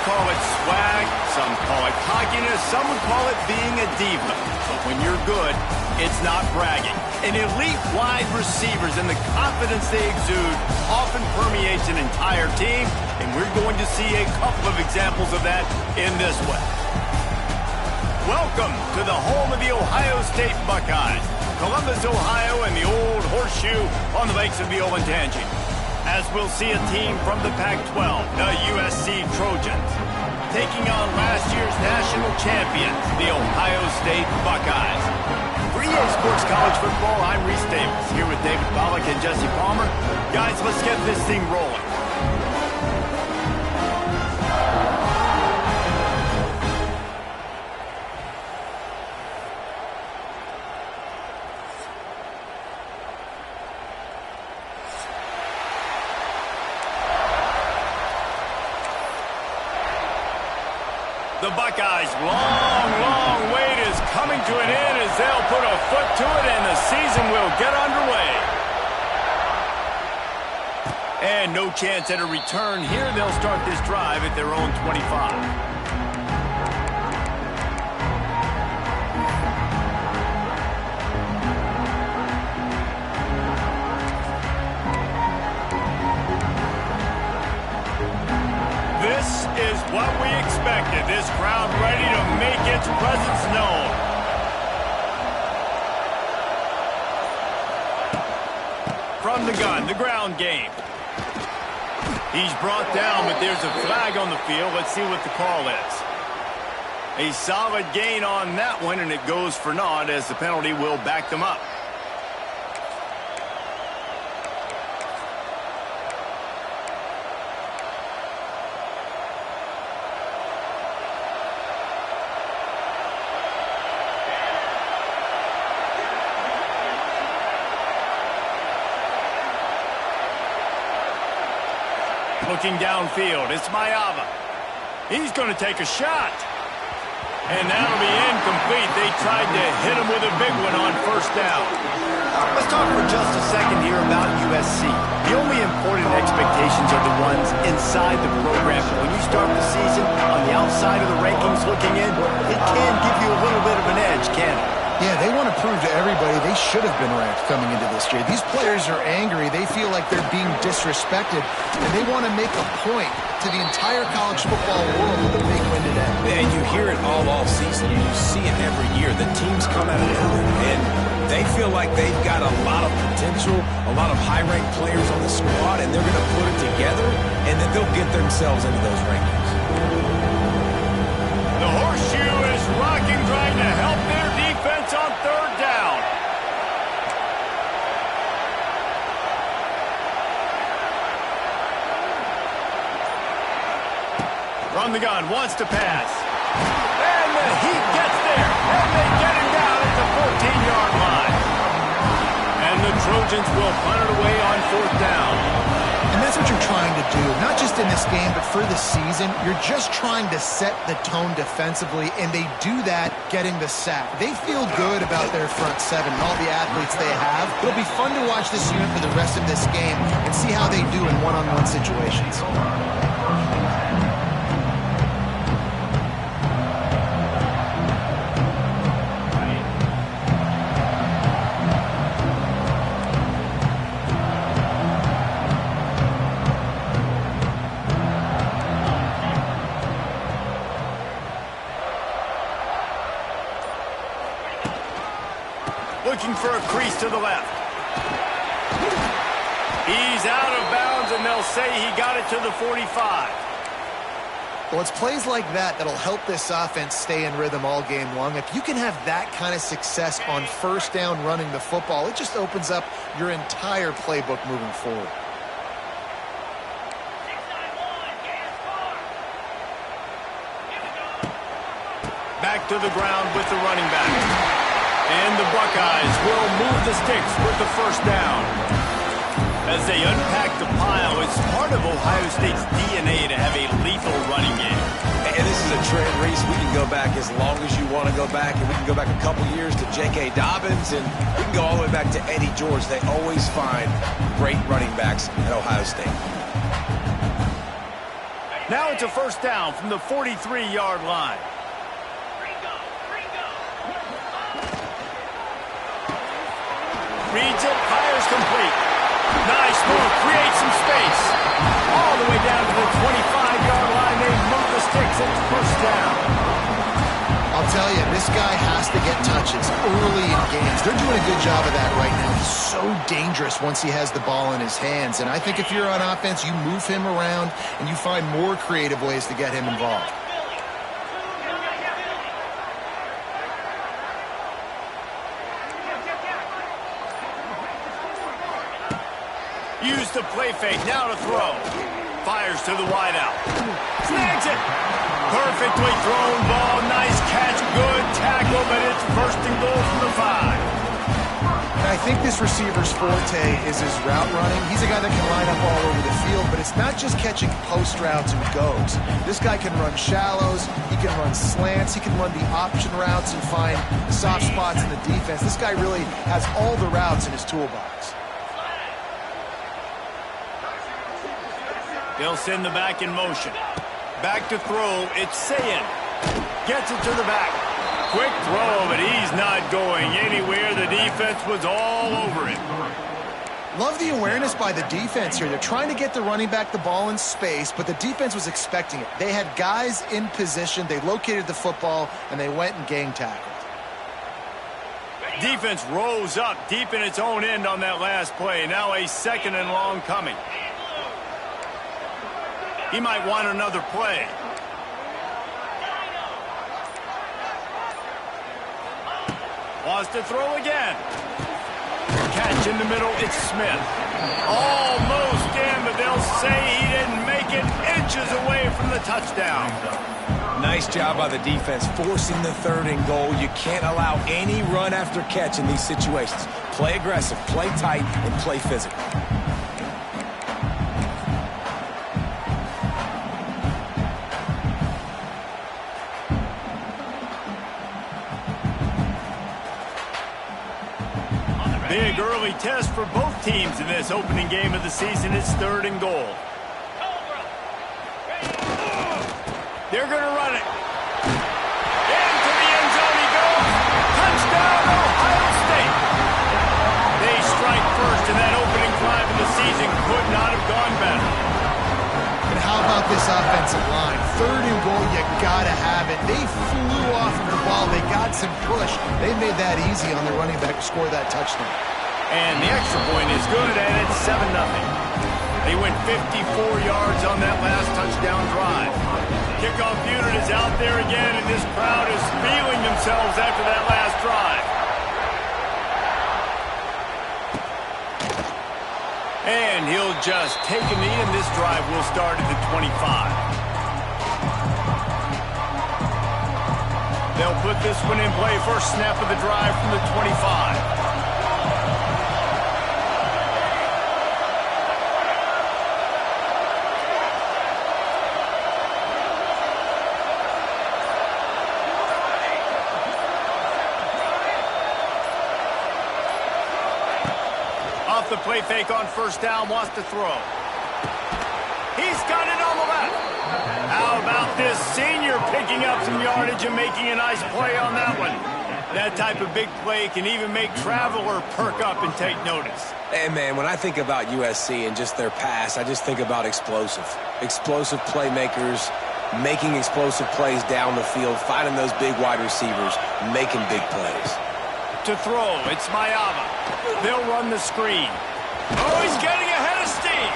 call it swag, some call it cockiness, some would call it being a diva. But when you're good, it's not bragging. And elite wide receivers and the confidence they exude often permeates an entire team, and we're going to see a couple of examples of that in this one. Welcome to the home of the Ohio State Buckeyes, Columbus, Ohio, and the old horseshoe on the banks of the Olentangy. As we'll see a team from the Pac-12, the USC Trojans, taking on last year's national champions, the Ohio State Buckeyes. For EA Sports College Football, I'm Reese Davis, here with David Pollack and Jesse Palmer. Guys, let's get this thing rolling. The Buckeyes' long wait is coming to an end as they'll put a foot to it and the season will get underway. And no chance at a return here. They'll start this drive at their own 25. This is what we expected. This crowd ready to make its presence known. From the gun, the ground game. He's brought down, but there's a flag on the field. Let's see what the call is. A solid gain on that one, and it goes for naught as the penalty will back them up. Looking downfield, it's Mayava. He's going to take a shot. And that'll be incomplete. They tried to hit him with a big one on first down. Let's talk for just a second here about USC. The only important expectations are the ones inside the program. When you start the season on the outside of the rankings looking in, it can give you a little bit of an edge, can't it? Yeah, they want to prove to everybody they should have been ranked coming into this year. These players are angry. They feel like they're being disrespected, and they want to make a point to the entire college football world with a big win today. And you hear it all season. You see it every year. The teams come out of nowhere, and they feel like they've got a lot of potential, a lot of high-ranked players on the squad, and they're going to put it together, and then they'll get themselves into those rankings. The horseshoe is rocking, trying to help their defense on third down. From the gun, wants to pass. And the heat gets there. And they get him down at the 14-yard line. And the Trojans will punt it away on fourth down. And that's what you're trying to do, not just in this game, but for the season. You're just trying to set the tone defensively, and they do that getting the sack. They feel good about their front seven and all the athletes they have. It'll be fun to watch this unit for the rest of this game and see how they do in one-on-one situations. Looking for a crease to the left. He's out of bounds, and they'll say he got it to the 45. Well, it's plays like that that'll help this offense stay in rhythm all game long. If you can have that kind of success on first down running the football, it just opens up your entire playbook moving forward. Back to the ground with the running back. And the Buckeyes will move the sticks with the first down. As they unpack the pile, it's part of Ohio State's DNA to have a lethal running game. And this is a trend, Reese. We can go back as long as you want to go back, and we can go back a couple years to J.K. Dobbins, and we can go all the way back to Eddie George. They always find great running backs at Ohio State. Now it's a first down from the 43-yard line. Reads it, fires complete. Nice move, creates some space. All the way down to the 25-yard line. They move the sticks. It's first down. I'll tell you, this guy has to get touches early in games. They're doing a good job of that right now. He's so dangerous once he has the ball in his hands. And I think if you're on offense, you move him around and you find more creative ways to get him involved. Use the play fake, now to throw. Fires to the wideout. Snags it. Perfectly thrown ball, nice catch, good tackle, but it's first and goal from the 5. And I think this receiver's forte is his route running. He's a guy that can line up all over the field, but it's not just catching post routes and goes. This guy can run shallows, he can run slants, he can run the option routes and find the soft spots in the defense. This guy really has all the routes in his toolbox. They'll send the back in motion. Back to throw, it's Sayin. Gets it to the back. Quick throw, but he's not going anywhere. The defense was all over it. Love the awareness by the defense here. They're trying to get the running back the ball in space, but the defense was expecting it. They had guys in position. They located the football, and they went and gang tackled. Defense rose up deep in its own end on that last play. Now a second and long coming. He might want another play. Wants to throw again. Catch in the middle, it's Smith. Almost in, but they'll say he didn't make it. Inches away from the touchdown. Nice job by the defense forcing the third and goal. You can't allow any run after catch in these situations. Play aggressive, play tight, and play physical. Big early test for both teams in this opening game of the season. It's third and goal. They're going to run it. Into the end zone he goes. Touchdown, Ohio State. They strike first, and that opening drive of the season could not have gone better. And how about this offensive line? Third and goal, you got to have it. They flew off of the ball. They got some push. They made that easy on their running back to score that touchdown. And the extra point is good, and it's 7-0. They went 54 yards on that last touchdown drive. Kickoff unit is out there again, and this crowd is feeling themselves after that last drive. And he'll just take a knee, and this drive will start at the 25. They'll put this one in play. First snap of the drive from the 25. Off the play fake on first down, wants to throw. He's got it on the left. How about this senior picking up some yardage and making a nice play on that one? That type of big play can even make Traveler perk up and take notice. And, man, when I think about USC and just their pass, I just think about explosive. Explosive playmakers, making explosive plays down the field, finding those big wide receivers, making big plays. To throw, it's Mayava. They'll run the screen. Oh, he's getting ahead of steam.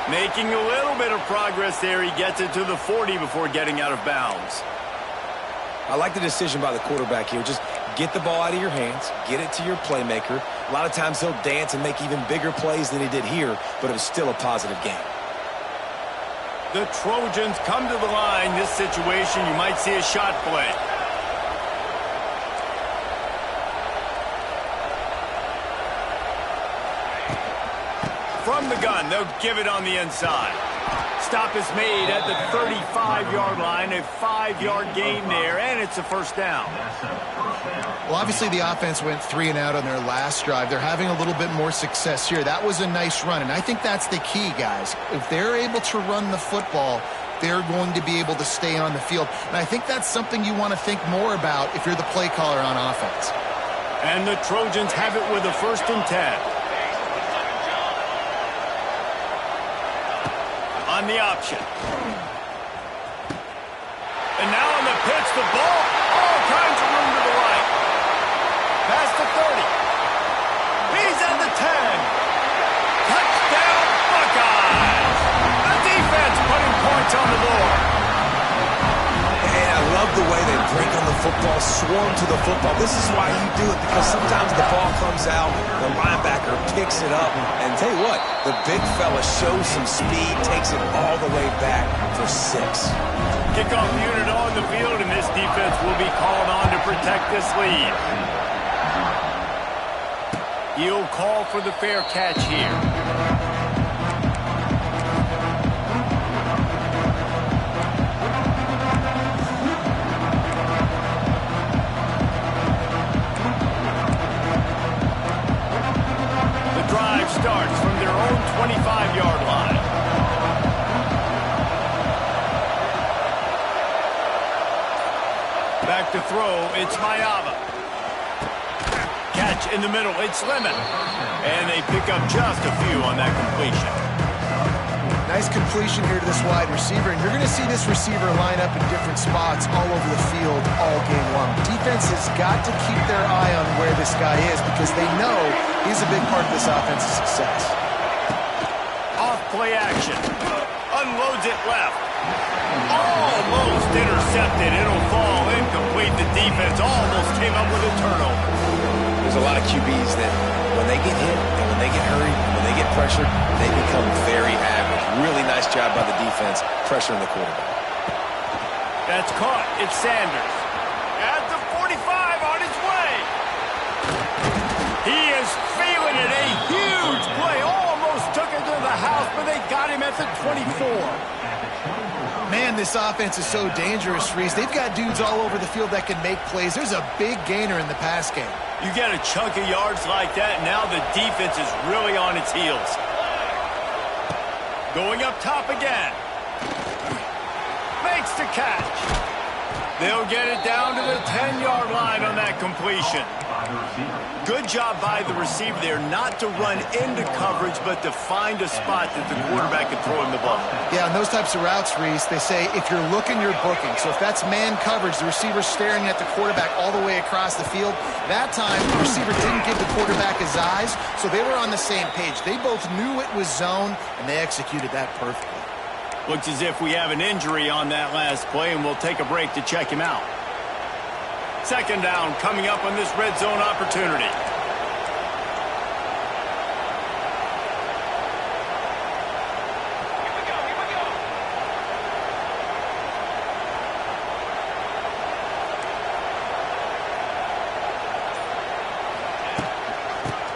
Making a little bit of progress there. He gets it to the 40 before getting out of bounds. I like the decision by the quarterback here. Just get the ball out of your hands, get it to your playmaker. A lot of times he'll dance and make even bigger plays than he did here, but it was still a positive game. The Trojans come to the line. This situation, you might see a shot play. From the gun, they'll give it on the inside. Stop is made at the 35-yard line, a 5-yard gain there, and it's a first down. Well, obviously the offense went 3 and out on their last drive. They're having a little bit more success here. That was a nice run, and I think that's the key, guys. If they're able to run the football, they're going to be able to stay on the field. And I think that's something you want to think more about if you're the play caller on offense. And the Trojans have it with a 1st and 10. On the option. And now on the pitch, the ball, all kinds of room to the right. Past the 30. He's at the 10. Touchdown, Buckeyes. The defense putting points on the board. And I love the way they break on the football, swarm to the football. This is why you do it, because sometimes the ball comes out, the linebacker picks it up, and tell you what, the big fella shows some speed, takes it all the way back for 6. Kickoff unit on the field, and this defense will be called on to protect this lead. He'll call for the fair catch here. The drive starts from their own 25-yard line. Back to throw, it's Mayava. Catch in the middle, it's Lemon. And they pick up just a few on that completion. Nice completion here to this wide receiver, and you're going to see this receiver line up in different spots all over the field all game long. Defense has got to keep their eye on where this guy is because they know he's a big part of this offense's success. Off play action. Unloads it left. Almost intercepted. It'll fall incomplete. The defense almost came up with a turnover. There's a lot of QBs that when they get hit and when they get hurried, when they get pressured, they become very average. Really nice job by the defense pressuring the quarterback. That's caught. It's Sanders. At the 45 on his way. He is feeling it. A huge play. Almost took it to the house, but they got him at the 24. Man, this offense is so dangerous, Reese. They've got dudes all over the field that can make plays. There's a big gainer in the pass game. You get a chunk of yards like that, now the defense is really on its heels. Going up top again. Makes the catch. They'll get it down to the 10-yard line on that completion. Good job by the receiver there not to run into coverage, but to find a spot that the quarterback can throw him the ball. Yeah, and those types of routes, Reese, they say if you're looking, you're booking. So if that's man coverage, the receiver's staring at the quarterback all the way across the field. That time, the receiver didn't give the quarterback his eyes, so they were on the same page. They both knew it was zone, and they executed that perfectly. Looks as if we have an injury on that last play, and we'll take a break to check him out. 2nd down coming up on this red zone opportunity.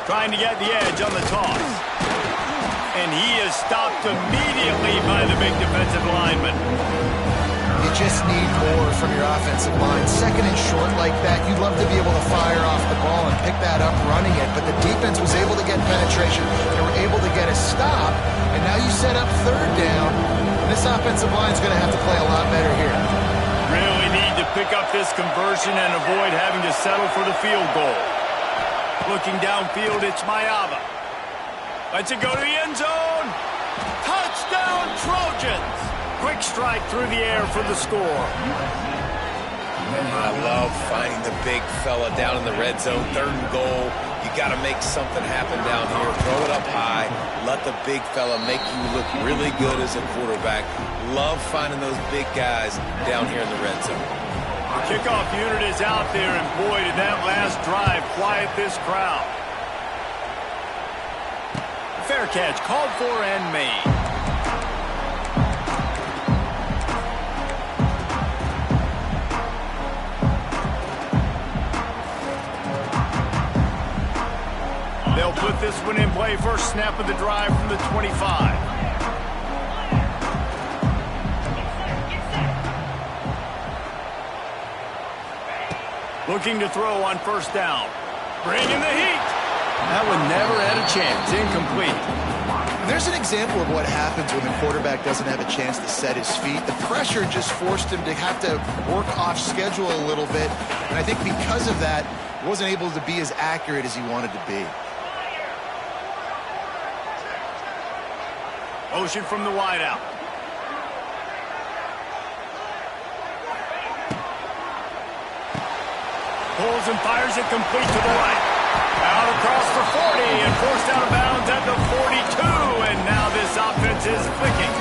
Trying to get the edge on the toss. And he is stopped immediately by the big defensive lineman. You just need more from your offensive line. 2nd and short like that, you'd love to be able to fire off the ball and pick that up running it, but the defense was able to get penetration. They were able to get a stop, and now you set up 3rd down, and this offensive line is going to have to play a lot better here. Really need to pick up this conversion and avoid having to settle for the field goal. Looking downfield, it's Mayava. Lets it go to the end zone. Touchdown, Trojans. Quick strike through the air for the score. I love finding the big fella down in the red zone. 3rd and goal. You got to make something happen down here. Throw it up high. Let the big fella make you look really good as a quarterback. Love finding those big guys down here in the red zone. The kickoff unit is out there, and boy, did that last drive quiet this crowd. Fair catch called for and made. They'll put this one in play. First snap of the drive from the 25. Looking to throw on 1st down. Bringing the heat. That one never had a chance. Incomplete. There's an example of what happens when the quarterback doesn't have a chance to set his feet. The pressure just forced him to have to work off schedule a little bit. And I think because of that, he wasn't able to be as accurate as he wanted to be. Motion from the wideout. Pulls and fires it complete to the right. Out across the 40 and forced out of bounds at the 42. And now this offense is clicking.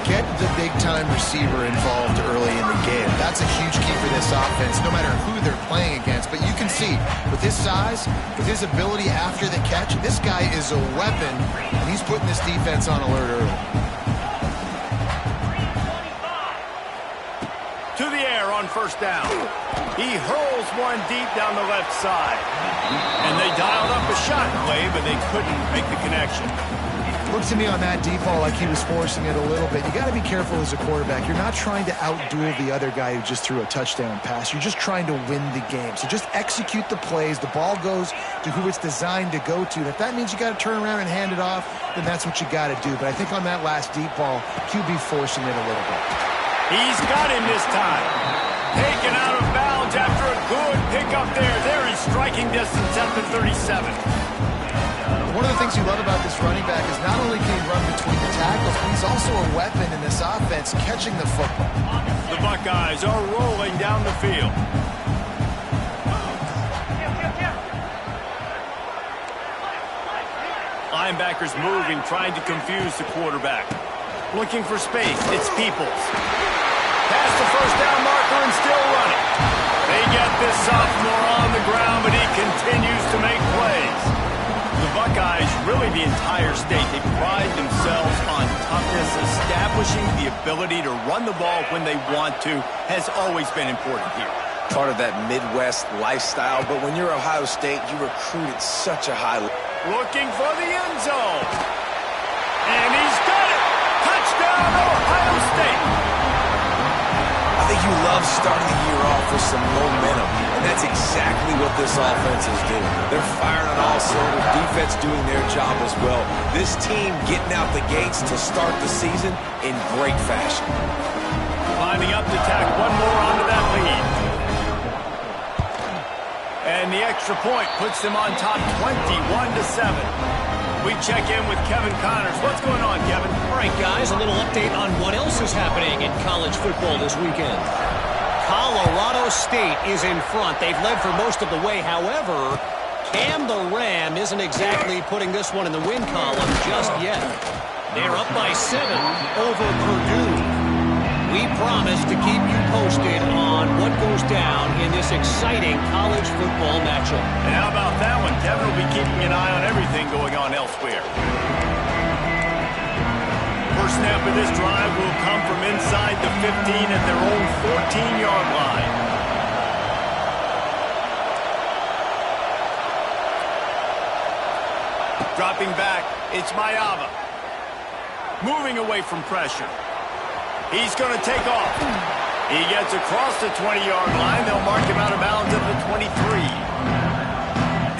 Get the big-time receiver involved early in the game. That's a huge key for this offense, no matter who they're playing against. But you can see, with his size, with his ability after the catch, this guy is a weapon, and he's putting this defense on alert early. To the air on first down. He hurls one deep down the left side. And they dialed up a shot play, but they couldn't make the connection. Looks to me on that deep ball like he was forcing it a little bit. You got to be careful as a quarterback. You're not trying to outduel the other guy who just threw a touchdown pass. You're just trying to win the game. So just execute the plays. The ball goes to who it's designed to go to. And if that means you got to turn around and hand it off, then that's what you got to do. But I think on that last deep ball, QB forcing it a little bit. He's got him this time. Taken out of bounds after a good pickup there. They're in striking distance at the 37. One of the things you love about this running back is not only can he run between the tackles, but he's also a weapon in this offense catching the football. The Buckeyes are rolling down the field. Linebackers moving, trying to confuse the quarterback. Looking for space. It's Peoples. Past the first down marker and still running. They get this sophomore on the ground, but he continues to make plays. The Buckeyes, really the entire state, they pride themselves on toughness. Establishing the ability to run the ball when they want to has always been important here. Part of that Midwest lifestyle, but when you're Ohio State, you recruit at such a high level. Looking for the end zone. And he's got it. Touchdown, Ohio State. I think you love starting the year off with some momentum, and that's exactly what this offense is doing. They're firing on all cylinders, defense doing their job as well. This team getting out the gates to start the season in great fashion. Lining up to tack one more onto that lead. And the extra point puts them on top 21-7. We check in with Kevin Connors. What's going on, Kevin? All right, guys, a little update on what else is happening in college football this weekend. Colorado State is in front. They've led for most of the way. However, Cam the Ram isn't exactly putting this one in the win column just yet. They're up by 7 over Purdue. We promise to keep you posted on what goes down in this exciting college football matchup. And how about that one? Kevin will be keeping an eye on everything going on elsewhere. First snap of this drive will come from inside the 15 at their own 14-yard line. Dropping back, it's Mayava. Moving away from pressure. He's going to take off. He gets across the 20-yard line. They'll mark him out of bounds at the 23.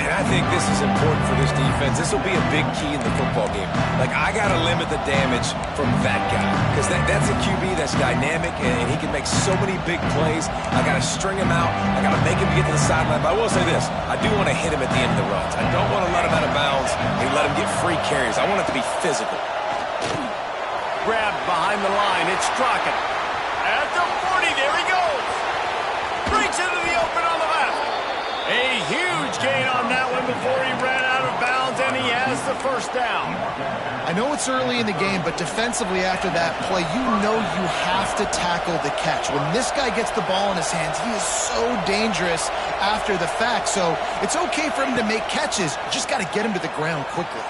And I think this is important for this defense. This will be a big key in the football game. Like, I got to limit the damage from that guy. Because that's a QB that's dynamic, and he can make so many big plays. I got to string him out. I got to make him get to the sideline. But I will say this. I do want to hit him at the end of the runs. I don't want to let him out of bounds and let him get free carries. I want it to be physical. Grabbed behind the line. It's Strachan. At the 40, there he goes. Breaks into the open on the left. A huge gain on that one before he ran out of bounds, and he has the first down. I know it's early in the game, but defensively after that play, you know you have to tackle the catch. When this guy gets the ball in his hands, he is so dangerous after the fact. So it's okay for him to make catches. You just got to get him to the ground quickly.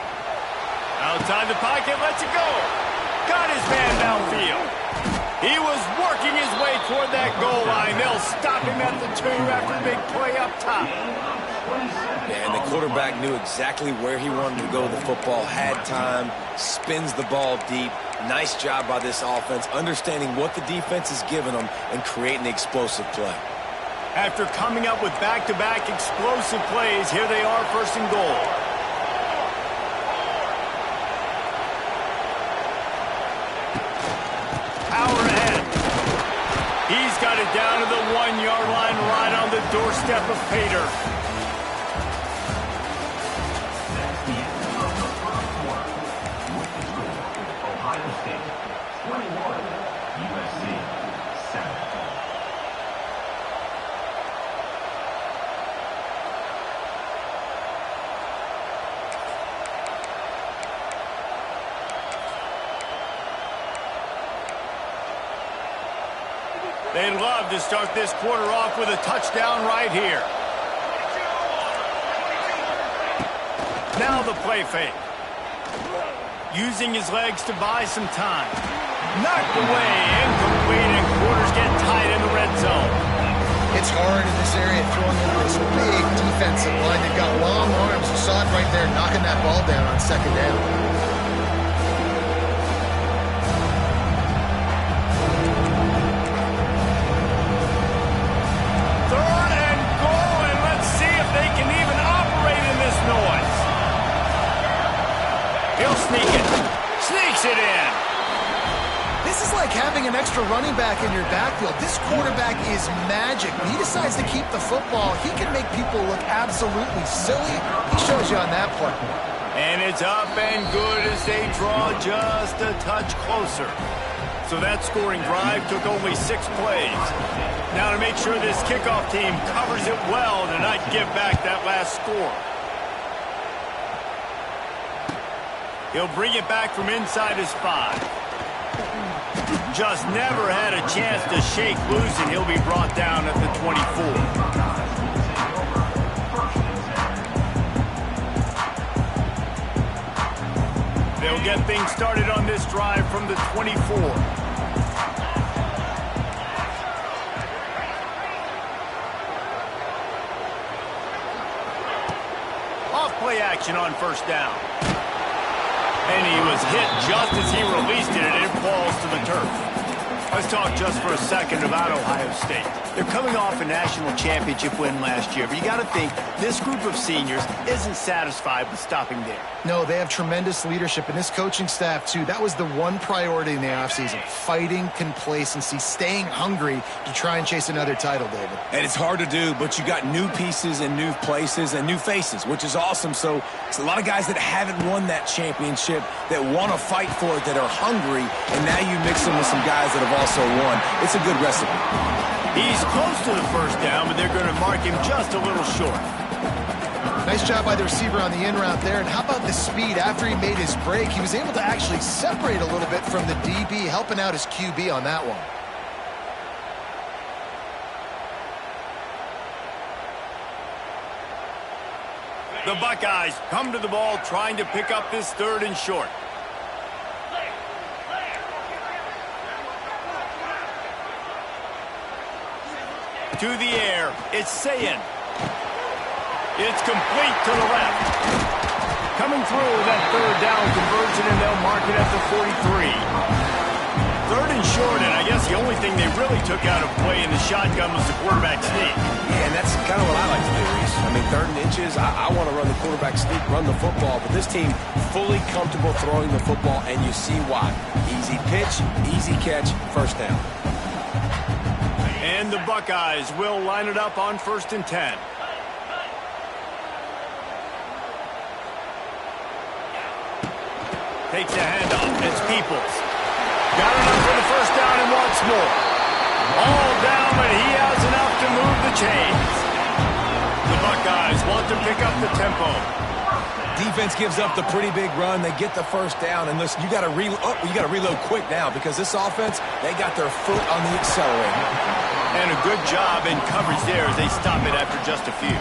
Outside the pocket, lets it go. Got his man downfield. He was working his way toward that goal line. They'll stop him at the 2 after a big play up top. And the quarterback knew exactly where he wanted to go with the football, had time, spins the ball deep. Nice job by this offense, understanding what the defense is giving them and creating the explosive play. After coming up with back-to-back explosive plays, here they are, first and goal. He's got it down to the 1-yard line, right on the doorstep of pay dirt. Ohio State 21, USC 7. They'd love to start this quarter off with a touchdown right here. Now the play fake. Using his legs to buy some time. Knocked away, incomplete, and quarters get tight in the red zone. It's hard in this area throwing over this big defensive line. They've got long arms. You saw it right there, knocking that ball down on second down. Sneaks it in. This is like having an extra running back in your backfield. This quarterback is magic. When he decides to keep the football, he can make people look absolutely silly. He shows you on that play. And it's up and good as they draw just a touch closer. So that scoring drive took only 6 plays. Now to make sure this kickoff team covers it well to not give back that last score. He'll bring it back from inside his 5. Just never had a chance to shake loose, and he'll be brought down at the 24. They'll get things started on this drive from the 24. Off-play action on first down. And he was hit just as he released it, and it falls to the turf. Let's talk just for a second about Ohio State. They're coming off a national championship win last year, but you got to think this group of seniors isn't satisfied with stopping there. No, they have tremendous leadership, and this coaching staff, too. That was the one priority in the offseason, fighting complacency, staying hungry to try and chase another title, David. And it's hard to do, but you got new pieces and new places and new faces, which is awesome. So it's a lot of guys that haven't won that championship that want to fight for it, that are hungry, and now you mix them with some guys that have also won. It's a good recipe. He's close to the first down, but they're going to mark him just a little short. Nice job by the receiver on the in route there. And how about the speed? After he made his break, he was able to actually separate a little bit from the DB, helping out his QB on that one. The Buckeyes come to the ball trying to pick up this 3rd and short. To the air, it's Sayin. It's complete to the left. Coming through that 3rd down conversion, and they'll mark it at the 43. 3rd and short, and I guess the only thing they really took out of play in the shotgun was the quarterback sneak. Yeah, and that's kind of what I like to do, Reese. I mean, 3rd and inches, I want to run the quarterback sneak, run the football, but this team fully comfortable throwing the football, and you see why. Easy pitch, easy catch, first down. And the Buckeyes will line it up on 1st and 10. Takes a handoff. It's Peoples. Got enough for the first down and wants more. All down, but he has enough to move the chains. The Buckeyes want to pick up the tempo. Defense gives up the pretty big run. They get the first down, and listen, you got to reload quick now because this offense, they got their foot on the accelerator. And a good job in coverage there as they stop it after just a few.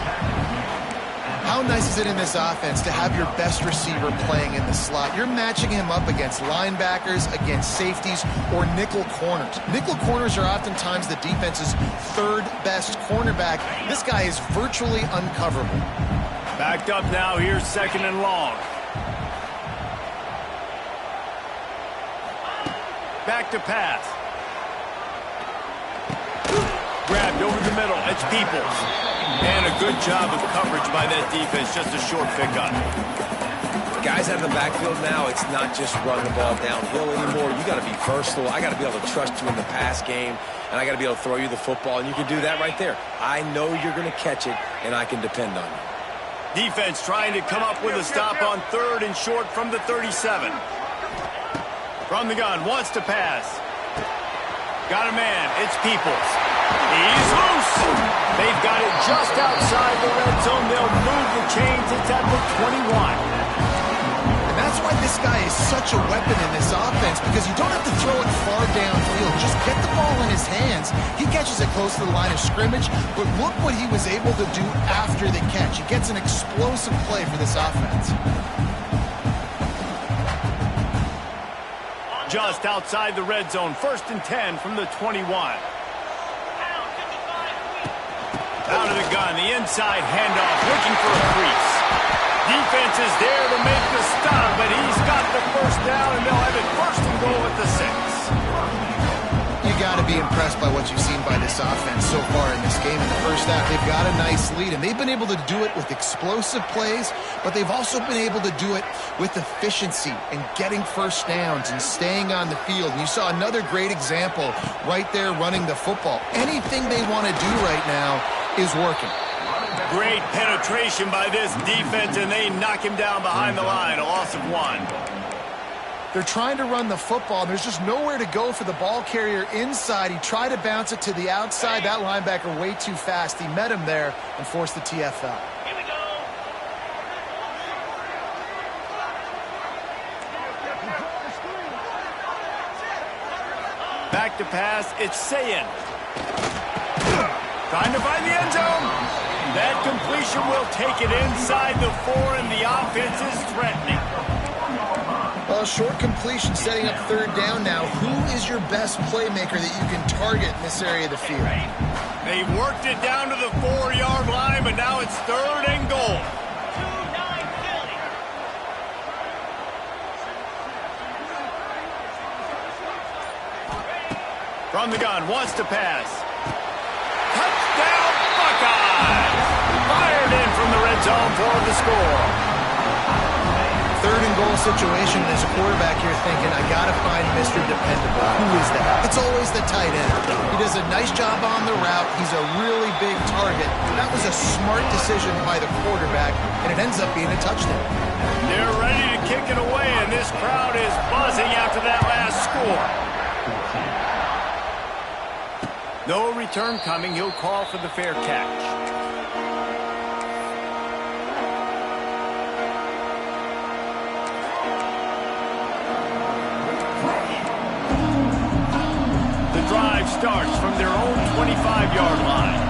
How nice is it in this offense to have your best receiver playing in the slot? You're matching him up against linebackers, against safeties, or nickel corners. Nickel corners are oftentimes the defense's 3rd best cornerback. This guy is virtually uncoverable. Backed up now, here's 2nd and long. Back to pass. Grabbed over the middle. It's Peoples. And a good job of coverage by that defense. Just a short pickup. Guys out of the backfield now, it's not just run the ball downhill anymore. You got to be versatile. I got to be able to trust you in the pass game, and I got to be able to throw you the football, and you can do that right there. I know you're going to catch it, and I can depend on you. Defense trying to come up with a stop on 3rd and short from the 37. From the gun, wants to pass. Got a man, it's Peoples. He's loose. They've got it just outside the red zone. They'll move the chains. It's at the 21. And that's why this guy is such a weapon in this offense, because you don't have to throw it far downfield. Just get the ball in his hands. He catches it close to the line of scrimmage, but look what he was able to do after the catch. He gets an explosive play for this offense. Just outside the red zone, 1st and 10 from the 21. Out of the gun, the inside handoff, looking for a crease. Defense is there to make the stop, but he's got the 1st down, and they'll have it 1st and goal at the 6. You got to be impressed by what you've seen by this offense so far in this game. In the first half, they've got a nice lead, and they've been able to do it with explosive plays, but they've also been able to do it with efficiency and getting 1st downs and staying on the field. And you saw another great example right there running the football. Anything they want to do right now is working. Great penetration by this defense, and they knock him down behind the line. A loss of 1. They're trying to run the football. There's just nowhere to go for the ball carrier inside. He tried to bounce it to the outside. That linebacker way too fast. He met him there and forced the TFL. Here we go. Back to pass, it's Sayin. Trying to find the end zone. That completion will take it inside the 4, and the offense is threatening. Well, short completion setting up 3rd down now. Who is your best playmaker that you can target in this area of the field? They worked it down to the 4-yard line, but now it's 3rd and goal. From the gun, wants to pass. Touchdown, Buckeyes! Fired in from the red zone for the score. 3rd and goal situation, and as a quarterback, you're thinking, I got to find Mr. Dependable. Who is that? It's always the tight end. He does a nice job on the route. He's a really big target. That was a smart decision by the quarterback, and it ends up being a touchdown. They're ready to kick it away, and this crowd is buzzing after that last score. No return coming. He'll call for the fair catch. The drive starts from their own 25-yard line.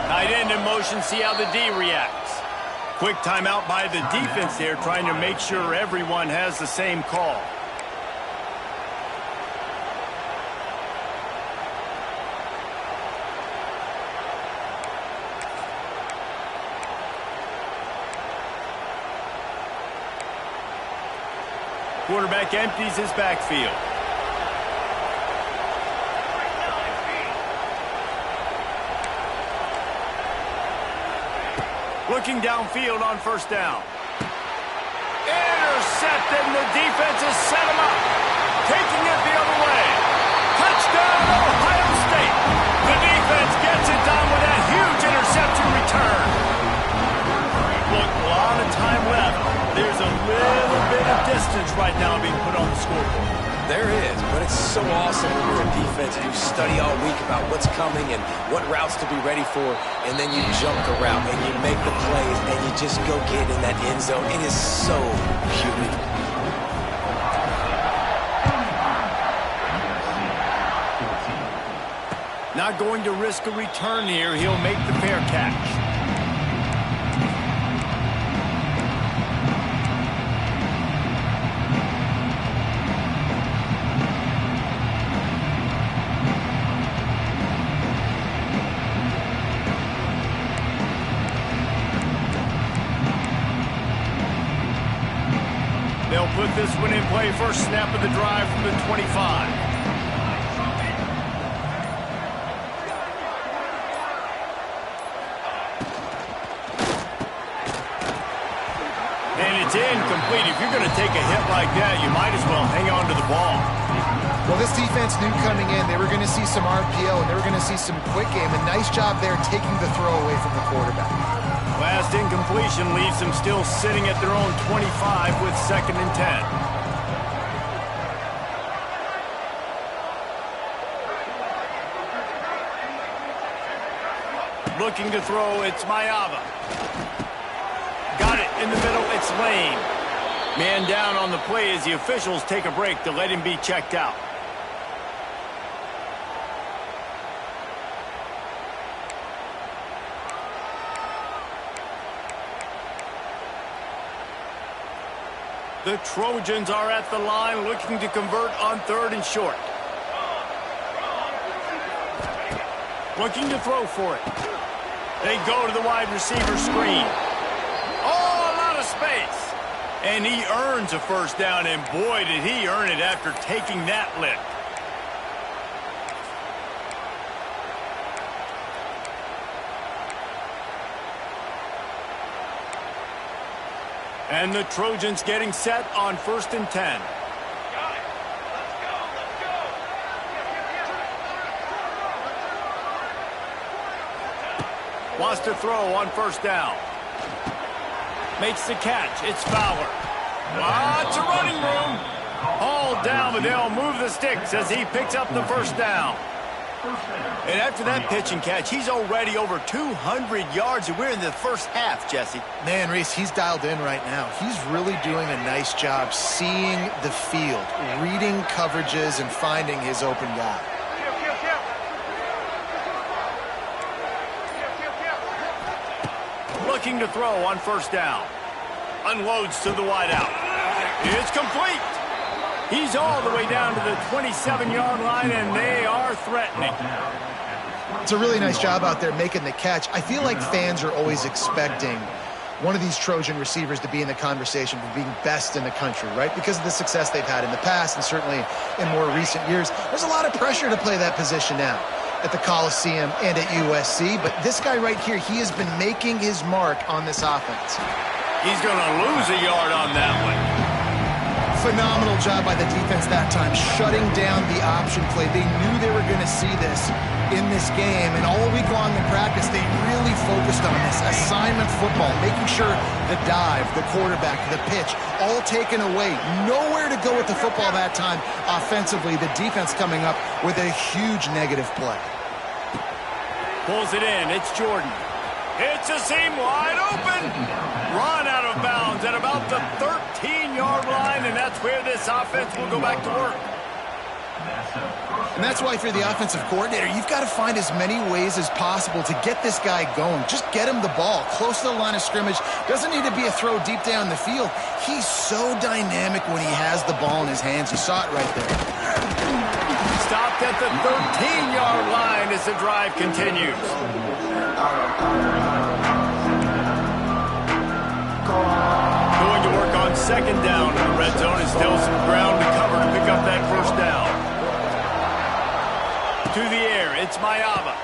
Tight end in motion, see how the D reacts. Quick timeout by the defense there, trying to make sure everyone has the same call. Quarterback empties his backfield. Looking downfield on 1st down. Intercepted, and the defense has set him up. Taking it the other way. Touchdown, Ohio State. The defense gets it done with that huge interception return. Look, a lot of time left. There's a little bit of distance right now being put on the scoreboard. There is, but it's so awesome when you're a defense. You study all week about what's coming and what routes to be ready for, and then you jump the route and you make the plays and you just go get in that end zone. It is so human. Not going to risk a return here. He'll make the fair catch. They'll put this one in play. First snap of the drive from the 25. it's incomplete. If you're going to take a hit like that, you might as well hang on to the ball. Well, this defense knew coming in they were going to see some RPO and they were going to see some quick game. A nice job there taking the throw away from the quarterback. Last incompletion leaves them still sitting at their own 25 with 2nd and 10. Looking to throw, it's Mayava. Got it in the middle, it's Lane. Man down on the play as the officials take a break to let him be checked out. The Trojans are at the line looking to convert on 3rd and short. Looking to throw for it. They go to the wide receiver screen. Oh, a lot of space. And he earns a 1st down, and boy, did he earn it after taking that lick. And the Trojans getting set on 1st and 10. Wants to throw on 1st down. Makes the catch. It's Fowler. Lots of running room. All down, but they'll move the sticks as he picks up the 1st down. And after that pitch and catch, he's already over 200 yards, and we're in the 1st half, Jesse. Man, Reese, he's dialed in right now. He's really doing a nice job seeing the field, reading coverages, and finding his open guy. Looking to throw on 1st down. Unloads to the wideout. It's complete. He's all the way down to the 27-yard line, and they are threatening. It's a really nice job out there making the catch. I feel like fans are always expecting one of these Trojan receivers to be in the conversation for being best in the country, right? Because of the success they've had in the past and certainly in more recent years. There's a lot of pressure to play that position now at the Coliseum and at USC, but this guy right here, he has been making his mark on this offense. He's going to lose a yard on that one. Phenomenal job by the defense that time, shutting down the option play. They knew they were going to see this in this game, and all week long in practice, they really focused on this assignment football, making sure the dive, the quarterback, the pitch, all taken away. Nowhere to go with the football that time offensively. The defense coming up with a huge negative play. Pulls it in. It's Jordan. It's a seam wide open. Run out of bounds at about the 13-yard line, and that's where this offense will go back to work. And that's why if you're the offensive coordinator, you've got to find as many ways as possible to get this guy going. Just get him the ball close to the line of scrimmage. Doesn't need to be a throw deep down the field. He's so dynamic when he has the ball in his hands. You saw it right there. Stopped at the 13-yard line as the drive continues. Going to work on 2nd down in the red zone, and still some ground to cover to pick up that 1st down. To the air, it's Mayava.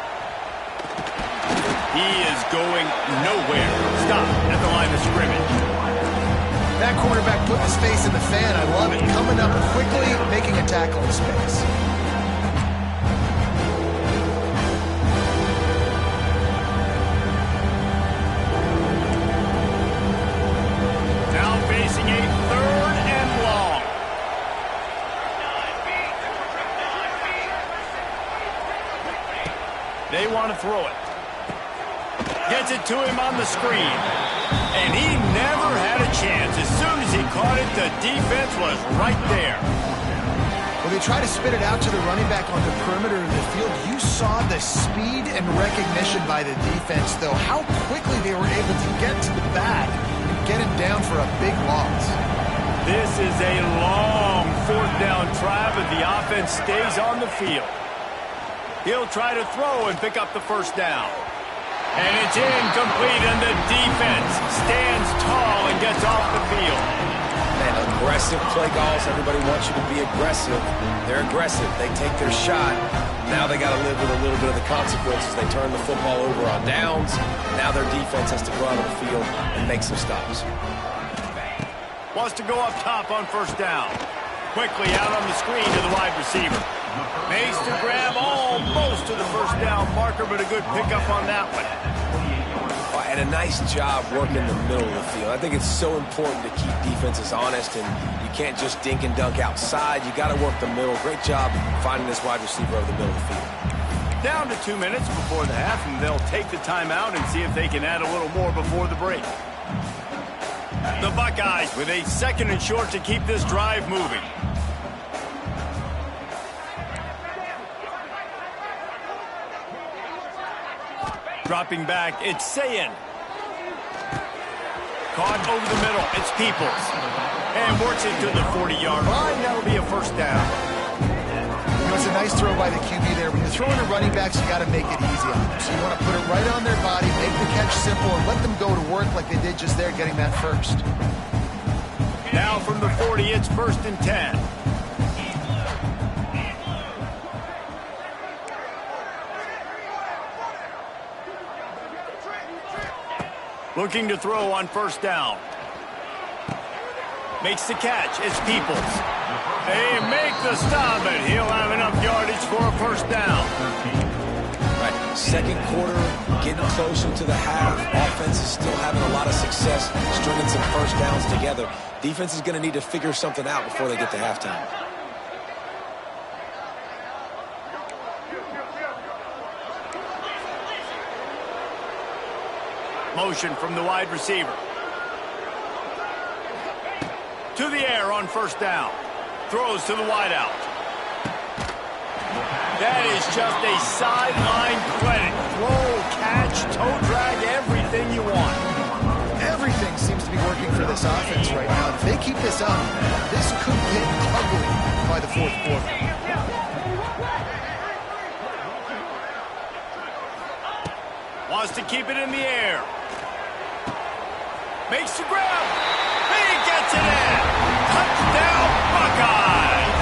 He is going nowhere. Stop at the line of scrimmage. That quarterback putting his face in the fan. I love it. Coming up quickly, making a tackle in space. Now facing a 3rd and long. They want to throw it. Gets it to him on the screen. And he never had a chance. As soon as he caught it, the defense was right there. When they try to spit it out to the running back on the perimeter of the field, you saw the speed and recognition by the defense, though, how quickly they were able to get to the back and get him down for a big loss. This is a long 4th down try, but the offense stays on the field. He'll try to throw and pick up the 1st down. And it's incomplete, and the defense stands tall and gets off the field. Man, aggressive play calls. Everybody wants you to be aggressive. They're aggressive. They take their shot. Now they got to live with a little bit of the consequences. They turn the football over on downs. Now their defense has to go out on the field and make some stops. Wants to go up top on first down. Quickly out on the screen to the wide receiver. Makes the grab almost to the first down marker, but a good pickup on that one. And a nice job working the middle of the field. I think it's so important to keep defenses honest, and you can't just dink and dunk outside. You got to work the middle. Great job finding this wide receiver over the middle of the field. Down to 2 minutes before the half, and they'll take the timeout and see if they can add a little more before the break. The Buckeyes with a 2nd and short to keep this drive moving. Dropping back, it's Sayin. Caught over the middle, it's Peoples. And works it to the 40-yard line. That'll be a first down. You know, it's a nice throw by the QB there. When you're throwing to running backs, you got to make it easy on them. So you want to put it right on their body, make the catch simple, and let them go to work like they did just there, getting that first. Now from the 40, it's 1st and 10. Looking to throw on first down. Makes the catch. It's Peoples. They make the stop, and he'll have enough yardage for a first down. Right. Second quarter, getting closer to the half. Offense is still having a lot of success stringing some first downs together. Defense is going to need to figure something out before they get to halftime. Motion from the wide receiver. To the air on first down. Throws to the wideout. That is just a sideline credit. Throw, catch, toe drag, everything you want. Everything seems to be working for this offense right now. If they keep this up, this could get ugly by the 4th quarter. Wants to keep it in the air. Makes the grab. He gets it in. Touchdown, Buckeyes.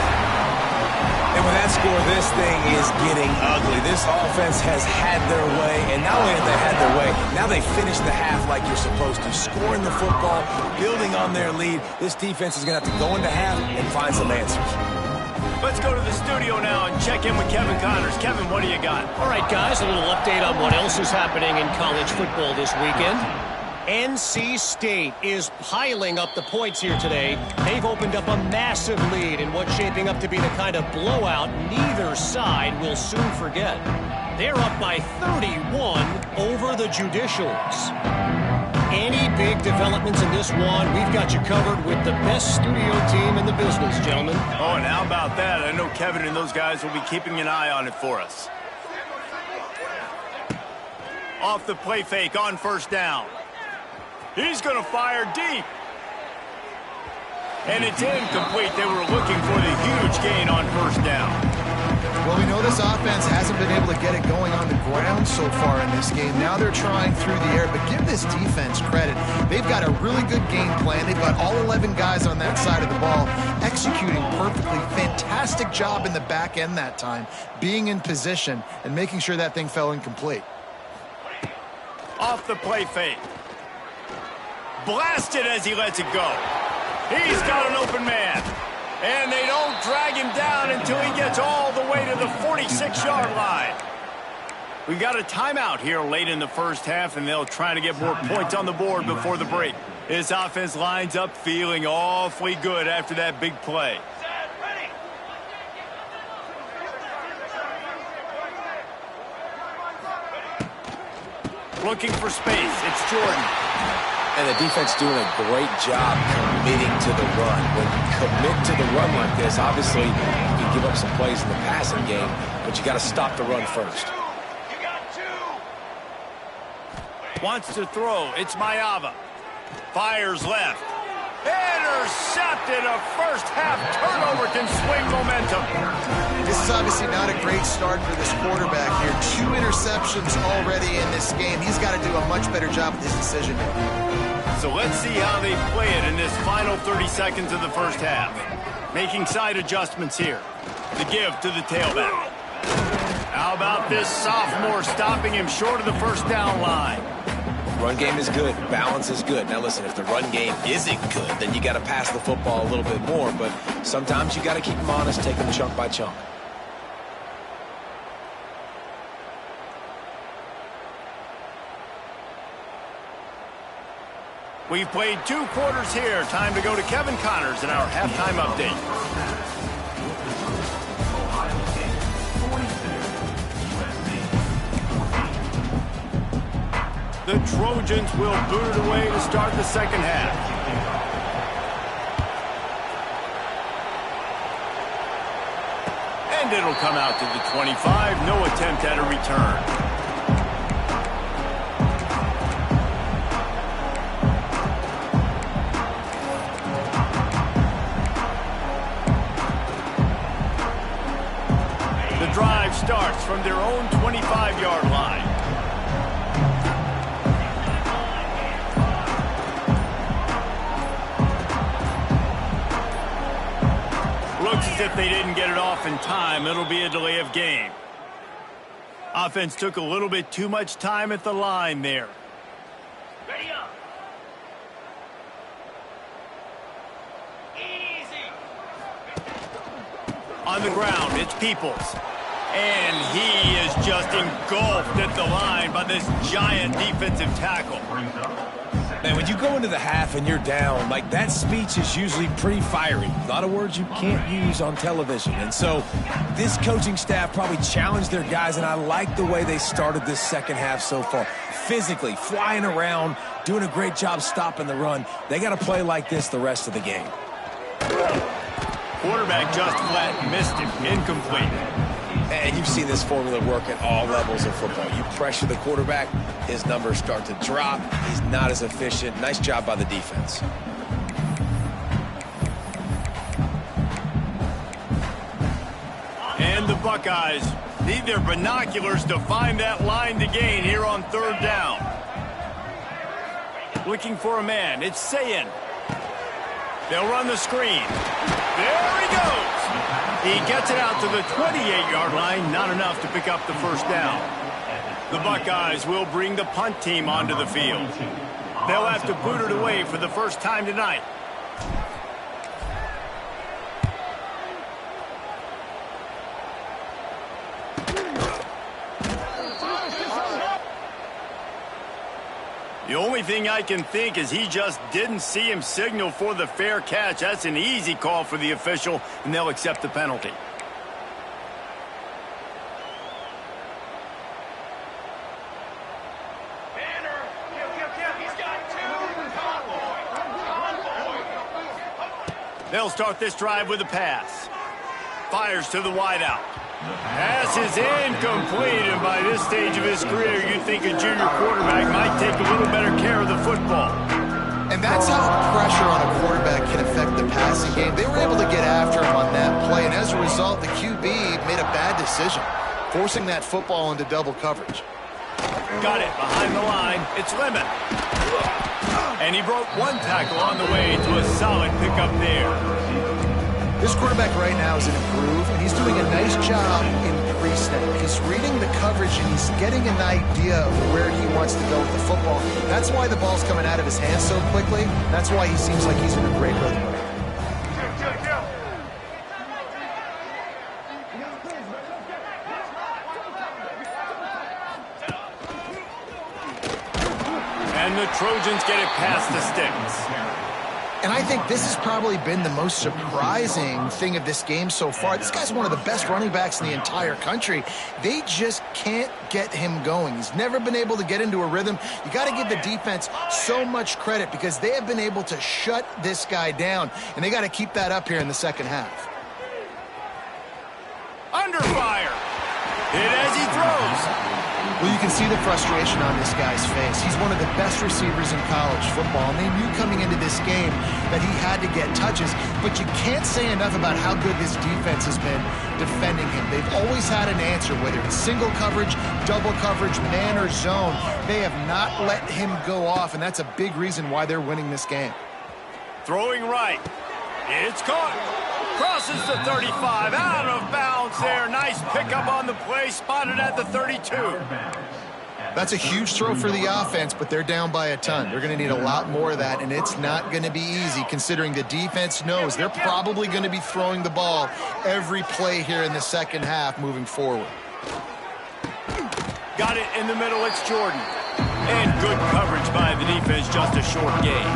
And with that score, this thing is getting ugly. This offense has had their way, and not only have they had their way, now they finish the half like you're supposed to. Scoring the football, building on their lead. This defense is going to have to go into half and find some answers. Let's go to the studio now and check in with Kevin Connors. Kevin, what do you got? All right, guys, a little update on what else is happening in college football this weekend. NC State is piling up the points here today. They've opened up a massive lead in what's shaping up to be the kind of blowout neither side will soon forget. They're up by 31 over the Judicials. Any big developments in this one, we've got you covered with the best studio team in the business, gentlemen. Oh, and how about that? I know Kevin and those guys will be keeping an eye on it for us. Off the play fake on first down. He's going to fire deep. And it's incomplete. They were looking for the huge gain on first down. Well, we know this offense hasn't been able to get it going on the ground so far in this game. Now they're trying through the air, but give this defense credit. They've got a really good game plan. They've got all 11 guys on that side of the ball executing perfectly. Fantastic job in the back end that time, being in position and making sure that thing fell incomplete. Off the play fake. Blasted as he lets it go. He's got an open man. And they don't drag him down until he gets all the way to the 46-yard line. We got a timeout here late in the first half, and they'll try to get more points on the board before the break. This offense lines up feeling awfully good after that big play. Looking for space. It's Jordan. And the defense doing a great job committing to the run. When you commit to the run like this, obviously you can give up some plays in the passing game, but you got to stop the run first. Wants to throw. It's Mayava. Fires left. Intercepted. A first-half turnover can swing momentum. This is obviously not a great start for this quarterback here. 2 interceptions already in this game. He's got to do a much better job with his decision making. So let's see how they play it in this final 30 seconds of the first half. Making side adjustments here. The give to the tailback. How about this sophomore stopping him short of the first down line? Run game is good. Balance is good. Now, listen, if the run game isn't good, then you got to pass the football a little bit more. But sometimes you got to keep them honest, take them chunk by chunk. We've played 2 quarters here. Time to go to Kevin Connors in our halftime update. Ohio State 42, USC 14. The Trojans will boot it away to start the second half. And it'll come out to the 25. No attempt at a return. The drive starts from their own 25-yard line. Looks as if they didn't get it off in time. It'll be a delay of game. Offense took a little bit too much time at the line there. Ready up. Easy. On the ground, it's Peoples. And he is just engulfed at the line by this giant defensive tackle. Man, when you go into the half and you're down, like, that speech is usually pretty fiery. A lot of words you can't use on television. And so this coaching staff probably challenged their guys, and I like the way they started this second half so far. Physically, flying around, doing a great job stopping the run. They got to play like this the rest of the game. Quarterback just flat missed him. Incomplete. And you've seen this formula work at all levels of football. You pressure the quarterback, his numbers start to drop. He's not as efficient. Nice job by the defense. And the Buckeyes need their binoculars to find that line to gain here on third down. Looking for a man. It's Sayin. They'll run the screen. There he goes. He gets it out to the 28-yard line. Not enough to pick up the first down. The Buckeyes will bring the punt team onto the field. They'll have to boot it away for the first time tonight. The only thing I can think is he just didn't see him signal for the fair catch. That's an easy call for the official, and they'll accept the penalty. They'll start this drive with a pass. Fires to the wideout. Pass is incomplete, and by this stage of his career, you'd think a junior quarterback might take a little better care of the football. And that's how pressure on a quarterback can affect the passing game. They were able to get after him on that play, and as a result, the QB made a bad decision, forcing that football into double coverage. Got it behind the line. It's Lemon. And he broke one tackle on the way to a solid pickup there. This quarterback right now is in a groove, and he's doing a nice job in pre-snap. He's reading the coverage, and he's getting an idea of where he wants to go with the football. That's why the ball's coming out of his hands so quickly. That's why he seems like he's in a great rhythm. And the Trojans get it past the sticks. And I think this has probably been the most surprising thing of this game so far. This guy's one of the best running backs in the entire country. They just can't get him going. He's never been able to get into a rhythm. You got to give the defense so much credit because they have been able to shut this guy down, and they got to keep that up here in the second half. Under fire. Hit as he throws. Well, you can see the frustration on this guy's face. He's one of the best receivers in college football, and they knew coming into this game that he had to get touches, but you can't say enough about how good this defense has been defending him. They've always had an answer, whether it's single coverage, double coverage, man or zone. They have not let him go off, and that's a big reason why they're winning this game. Throwing right. It's caught. Crosses the 35, out of bounds there. Nice pickup on the play, spotted at the 32. That's a huge throw for the offense, but they're down by a ton. They're going to need a lot more of that, and it's not going to be easy considering the defense knows they're probably going to be throwing the ball every play here in the second half moving forward. Got it in the middle. It's Jordan. And good coverage by the defense, just a short gain.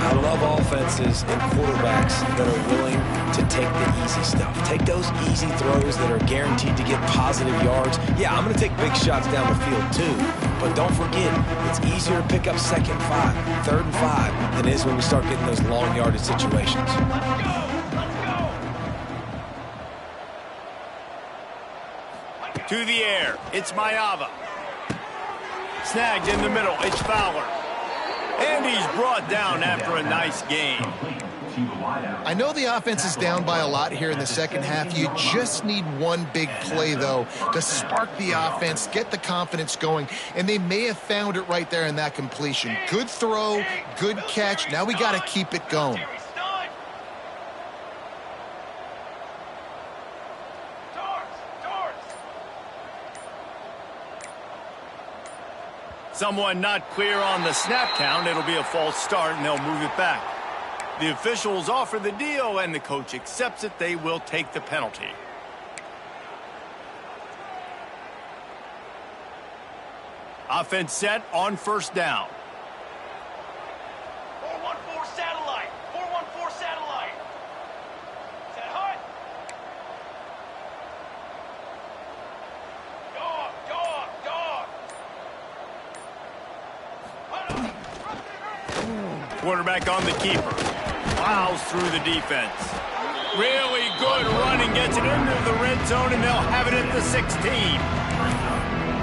I love offenses and quarterbacks that are willing to take the easy stuff. Take those easy throws that are guaranteed to get positive yards. Yeah, I'm going to take big shots down the field too. But don't forget, it's easier to pick up 2nd and 5, 3rd and 5 than it is when we start getting those long yardage situations. To the air. It's Mayava. Snagged in the middle. It's Fowler. And he's brought down after a nice game. I know the offense is down by a lot here in the second half. You just need one big play, though, to spark the offense, get the confidence going, and they may have found it right there in that completion. Good throw, good catch. Now we got to keep it going. Someone not clear on the snap count. It'll be a false start, and they'll move it back. The officials offer the deal, and the coach accepts it. They will take the penalty. Offense set on 1st down. 4-1-4 satellite. 4-1-4 satellite. Set hut. Dog. Quarterback on the keeper. Plows through the defense. Really good running. Gets it into the red zone, and they'll have it at the 16.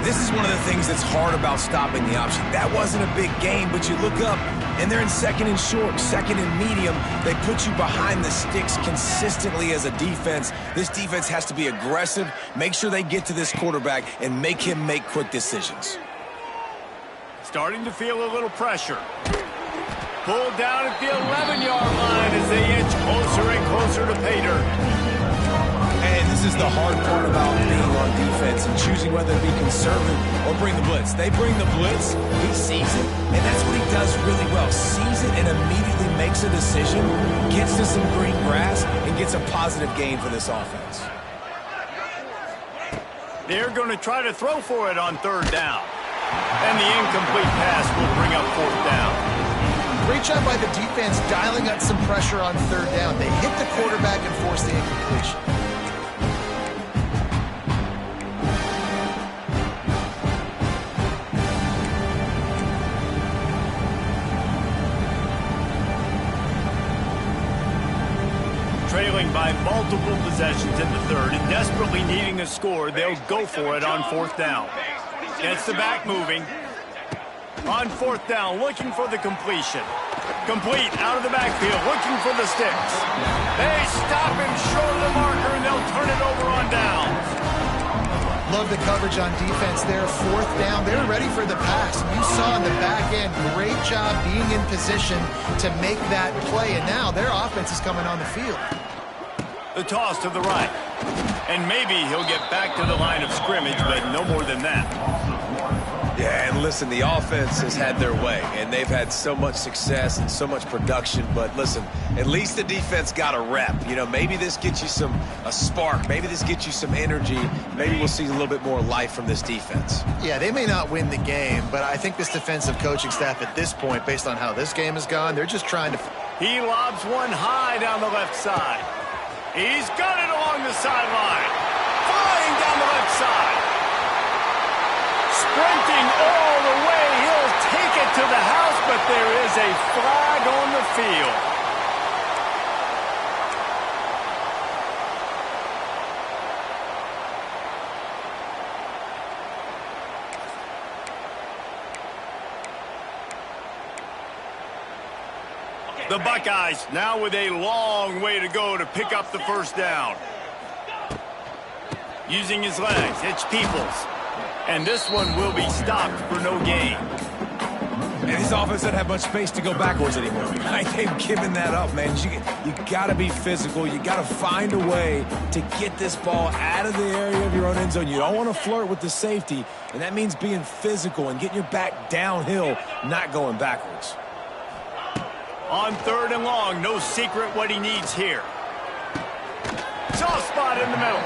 This is one of the things that's hard about stopping the option. That wasn't a big gain, but you look up, and they're in 2nd and short, 2nd and medium. They put you behind the sticks consistently as a defense. This defense has to be aggressive, make sure they get to this quarterback, and make him make quick decisions. Starting to feel a little pressure. Pulled down at the 11-yard line as they inch closer and closer to pay dirt. And this is the hard part about being on defense and choosing whether to be conservative or bring the blitz. They bring the blitz, he sees it, and that's what he does really well. Sees it and immediately makes a decision, gets to some green grass, and gets a positive gain for this offense. They're going to try to throw for it on 3rd down. And the incomplete pass will bring up 4th down. Great job by the defense dialing up some pressure on 3rd down. They hit the quarterback and forced the incompletion. Trailing by multiple possessions in the 3rd and desperately needing a score, they'll go for it on 4th down. Gets the back moving. On 4th down, looking for the completion. Complete out of the backfield, looking for the sticks. They stop him short of the marker, and they'll turn it over on downs. Love the coverage on defense there. 4th down, they're ready for the pass. You saw in the back end, great job being in position to make that play, and now their offense is coming on the field. The toss to the right. And maybe he'll get back to the line of scrimmage, but no more than that. Yeah, and listen, the offense has had their way, and they've had so much success and so much production. But listen, at least the defense got a rep. You know, maybe this gets you a spark. Maybe this gets you some energy. Maybe we'll see a little bit more life from this defense. Yeah, they may not win the game, but I think this defensive coaching staff at this point, based on how this game has gone, they're just trying to... He lobs one high down the left side. He's got it along the sideline. Flying down the left side. Sprinting all the way. He'll take it to the house, but there is a flag on the field. The Buckeyes now with a long way to go to pick up the 1st down. Using his legs, it's Peoples. And this one will be stopped for no gain. This offense doesn't have much space to go backwards anymore. Like, they've given that up, man. You got to be physical. You got to find a way to get this ball out of the area of your own end zone. You don't want to flirt with the safety, and that means being physical and getting your back downhill, not going backwards. On 3rd and long, no secret what he needs here. Soft spot in the middle.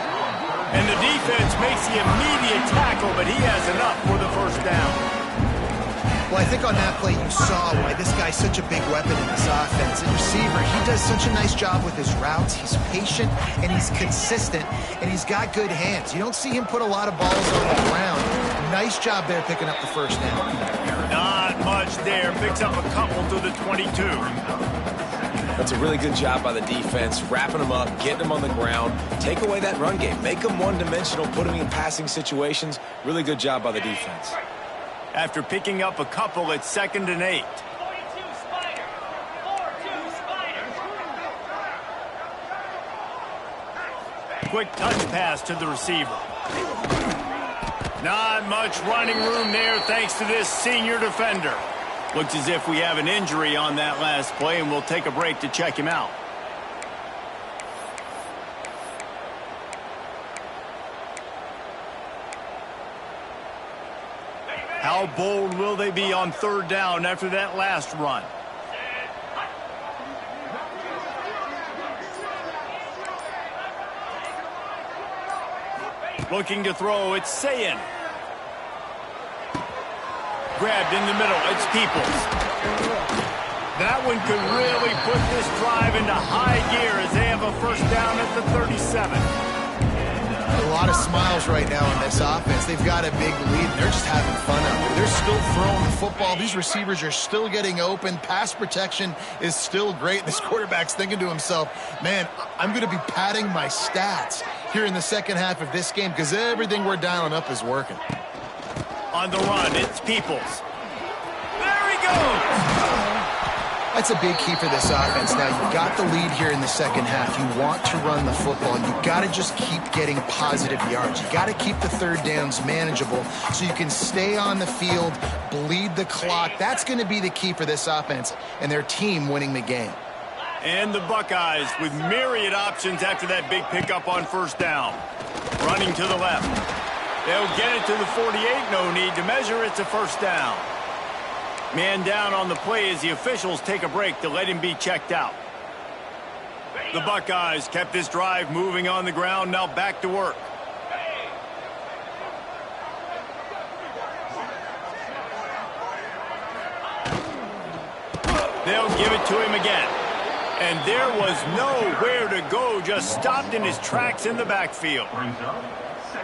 And the defense makes the immediate tackle, but he has enough for the first down. Well, I think on that play you saw why this guy's such a big weapon in this offense. The receiver, he does such a nice job with his routes. He's patient, and he's consistent, and he's got good hands. You don't see him put a lot of balls on the ground. Nice job there picking up the first down. Not much there. Picks up a couple to the 22. That's a really good job by the defense, wrapping them up, getting them on the ground. Take away that run game. Make them one-dimensional, put them in passing situations. Really good job by the defense. After picking up a couple, it's 2nd and 8. 42 Spider. 4-2 Spider. Quick touch pass to the receiver. Not much running room there thanks to this senior defender. Looks as if we have an injury on that last play, and we'll take a break to check him out. How bold will they be on 3rd down after that last run? Looking to throw, it's Sayin. Grabbed in the middle, it's Peoples. That one could really put this drive into high gear as they have a first down at the 37. A lot of smiles right now in this offense. They've got a big lead, and they're just having fun out there. They're still throwing the football. These receivers are still getting open. Pass protection is still great. This quarterback's thinking to himself, man, I'm going to be padding my stats here in the second half of this game because everything we're dialing up is working. On the run, it's Peoples. There he goes! That's a big key for this offense. Now, you've got the lead here in the second half. You want to run the football. You've got to just keep getting positive yards. You've got to keep the 3rd downs manageable so you can stay on the field, bleed the clock. That's going to be the key for this offense and their team winning the game. And the Buckeyes with myriad options after that big pickup on 1st down. Running to the left. They'll get it to the 48. No need to measure. It's a first down. Man down on the play as the officials take a break to let him be checked out. The Buckeyes kept this drive moving on the ground. Now back to work. They'll give it to him again. And there was nowhere to go. Just stopped in his tracks in the backfield.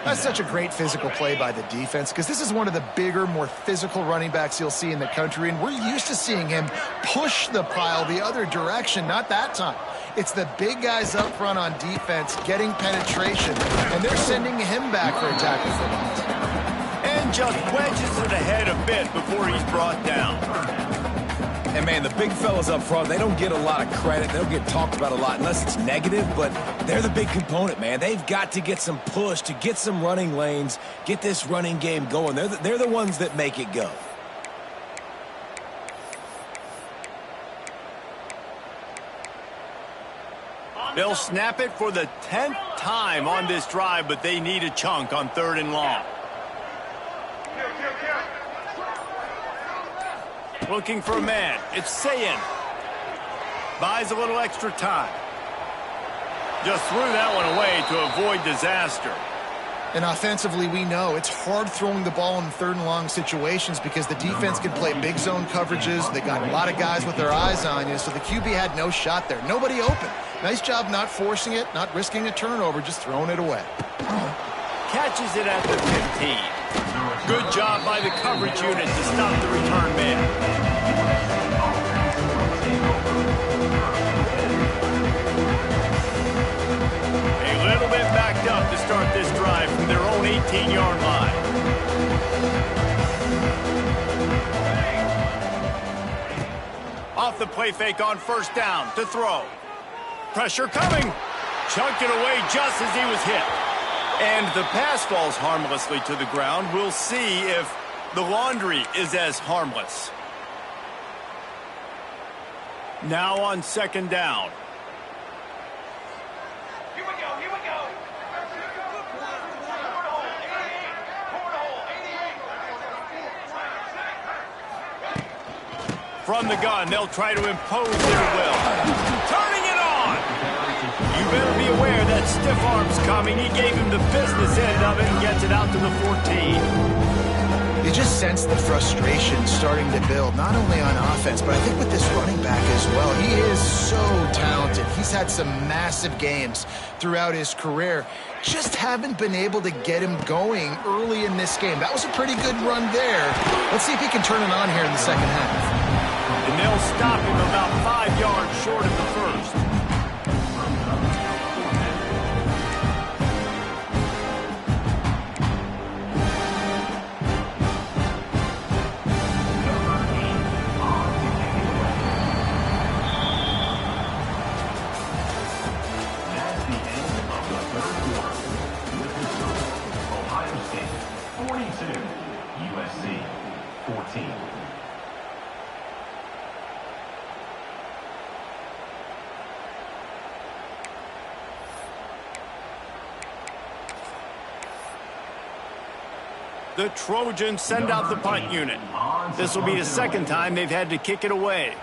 That's such a great physical play by the defense because this is one of the bigger, more physical running backs you'll see in the country, and we're used to seeing him push the pile the other direction. Not that time. It's the big guys up front on defense getting penetration, and they're sending him back for a tackle for loss. And just wedges it ahead a bit before he's brought down. And, man, the big fellas up front, they don't get a lot of credit. They don't get talked about a lot unless it's negative, but they're the big component, man. They've got to get some push to get some running lanes, get this running game going. They're the ones that make it go. They'll snap it for the 10th time on this drive, but they need a chunk on 3rd and long. Looking for a man. It's Sayin. Buys a little extra time. Just threw that one away to avoid disaster. And offensively, we know it's hard throwing the ball in 3rd and long situations because the defense can play big zone coverages. They got a lot of guys with their eyes on you, so the QB had no shot there. Nobody open. Nice job not forcing it, not risking a turnover, just throwing it away. Catches it at the 15. Good job by the coverage unit to stop the return man. A little bit backed up to start this drive from their own 18-yard line. Off the play fake on 1st down to throw. Pressure coming. Chunked it away just as he was hit. And the pass falls harmlessly to the ground. We'll see if the laundry is as harmless. Now on second down. Here we go, here we go. From the gun, they'll try to impose their will. Turning it on! You better be aware that stiff arm's coming. He gave him the business end of it and gets it out to the 14. You just sense the frustration starting to build, not only on offense, but I think with this running back as well. He is so talented. He's had some massive games throughout his career. Just haven't been able to get him going early in this game. That was a pretty good run there. Let's see if he can turn it on here in the second half. And they'll stop him about 5 yards short of the first. That's the end of the third quarter. With the score, Ohio State 42, USC 14. The Trojans send out the punt unit. This will be the second time they've had to kick it away.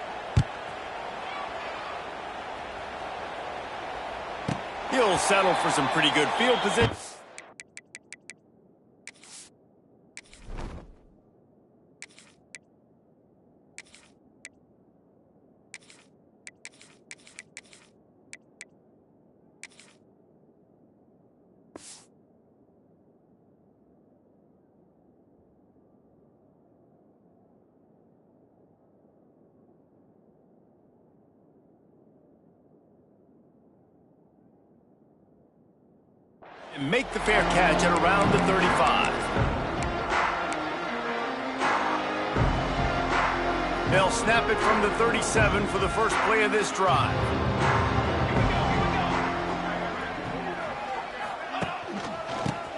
He'll settle for some pretty good field position. And make the fair catch at around the 35. They'll snap it from the 37 for the first play of this drive.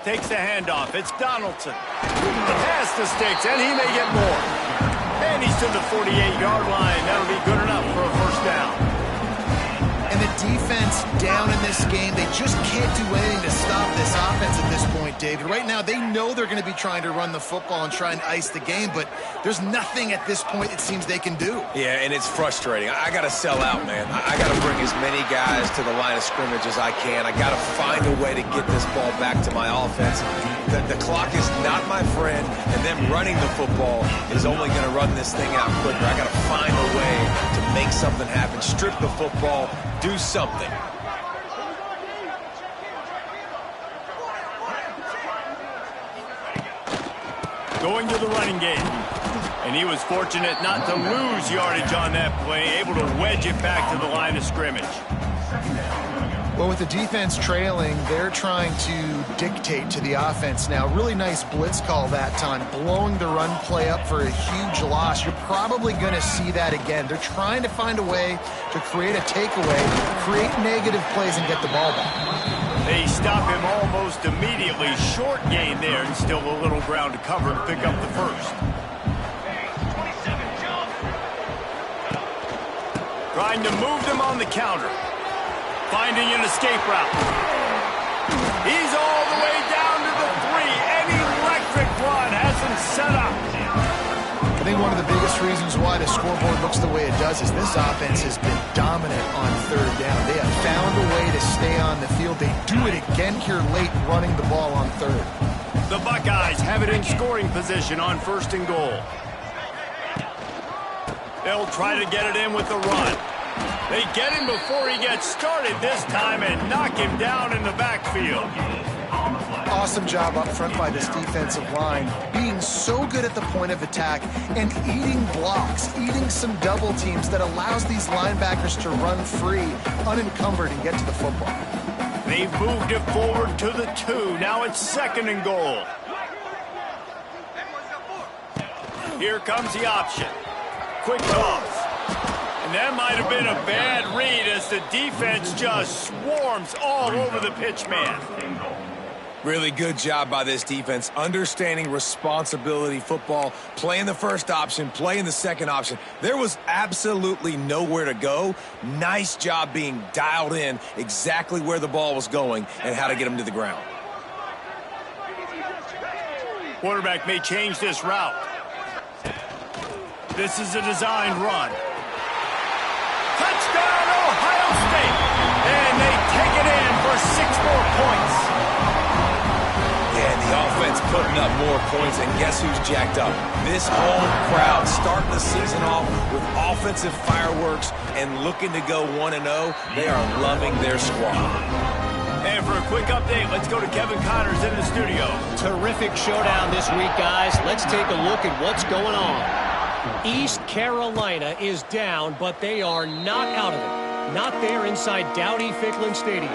Takes the handoff. It's Donaldson. The pass to Sticks, and he may get more. And he's to the 48-yard line. That'll be good enough for a first down. And the defense down in this game, they just can't do anything to stop this offense at this point, David. Right now, they know they're going to be trying to run the football and try and ice the game, but there's nothing at this point it seems they can do. Yeah, and it's frustrating. I got to sell out, man. I got to bring as many guys to the line of scrimmage as I can. I got to find a way to get this ball back to my offense. The clock is not my friend, and them running the football is only going to run this thing out quicker. I got to find a way to make something happen, strip the football, do something. Going to the running game. And he was fortunate not to lose yardage on that play, able to wedge it back to the line of scrimmage. Well, with the defense trailing, they're trying to dictate to the offense now. Really nice blitz call that time, blowing the run play up for a huge loss. You're probably going to see that again. They're trying to find a way to create a takeaway, create negative plays, and get the ball back. They stop him almost immediately. Short gain there, and still a little ground to cover to pick up the first. Trying to move them on the counter. Finding an escape route. He's all the way down to the 3. An electric run has him set up. I think one of the biggest reasons why the scoreboard looks the way it does is this offense has been dominant on third down. They have found a way to stay on the field. They do it again here late, running the ball on third. The Buckeyes have it in scoring position on first and goal. They'll try to get it in with the run. They get him before he gets started this time and knock him down in the backfield. Awesome job up front by this defensive line, being so good at the point of attack and eating blocks, eating some double teams that allows these linebackers to run free, unencumbered, and get to the football. They've moved it forward to the 2. Now it's second and goal. Here comes the option. Quick toss. And that might have been a bad read as the defense just swarms all over the pitch man. Really good job by this defense, understanding responsibility football, playing the first option, playing the second option. There was absolutely nowhere to go. Nice job being dialed in exactly where the ball was going and how to get them to the ground. Quarterback may change this route. This is a designed run. Touchdown, Ohio State! And they take it in for 6 more points. And the offense putting up more points, and guess who's jacked up? This home crowd starting the season off with offensive fireworks and looking to go 1-0. They are loving their squad. And for a quick update, let's go to Kevin Connors in the studio. Terrific showdown this week, guys. Let's take a look at what's going on. East Carolina is down, but they are not out of it. Not there inside Dowdy-Ficklin Stadium.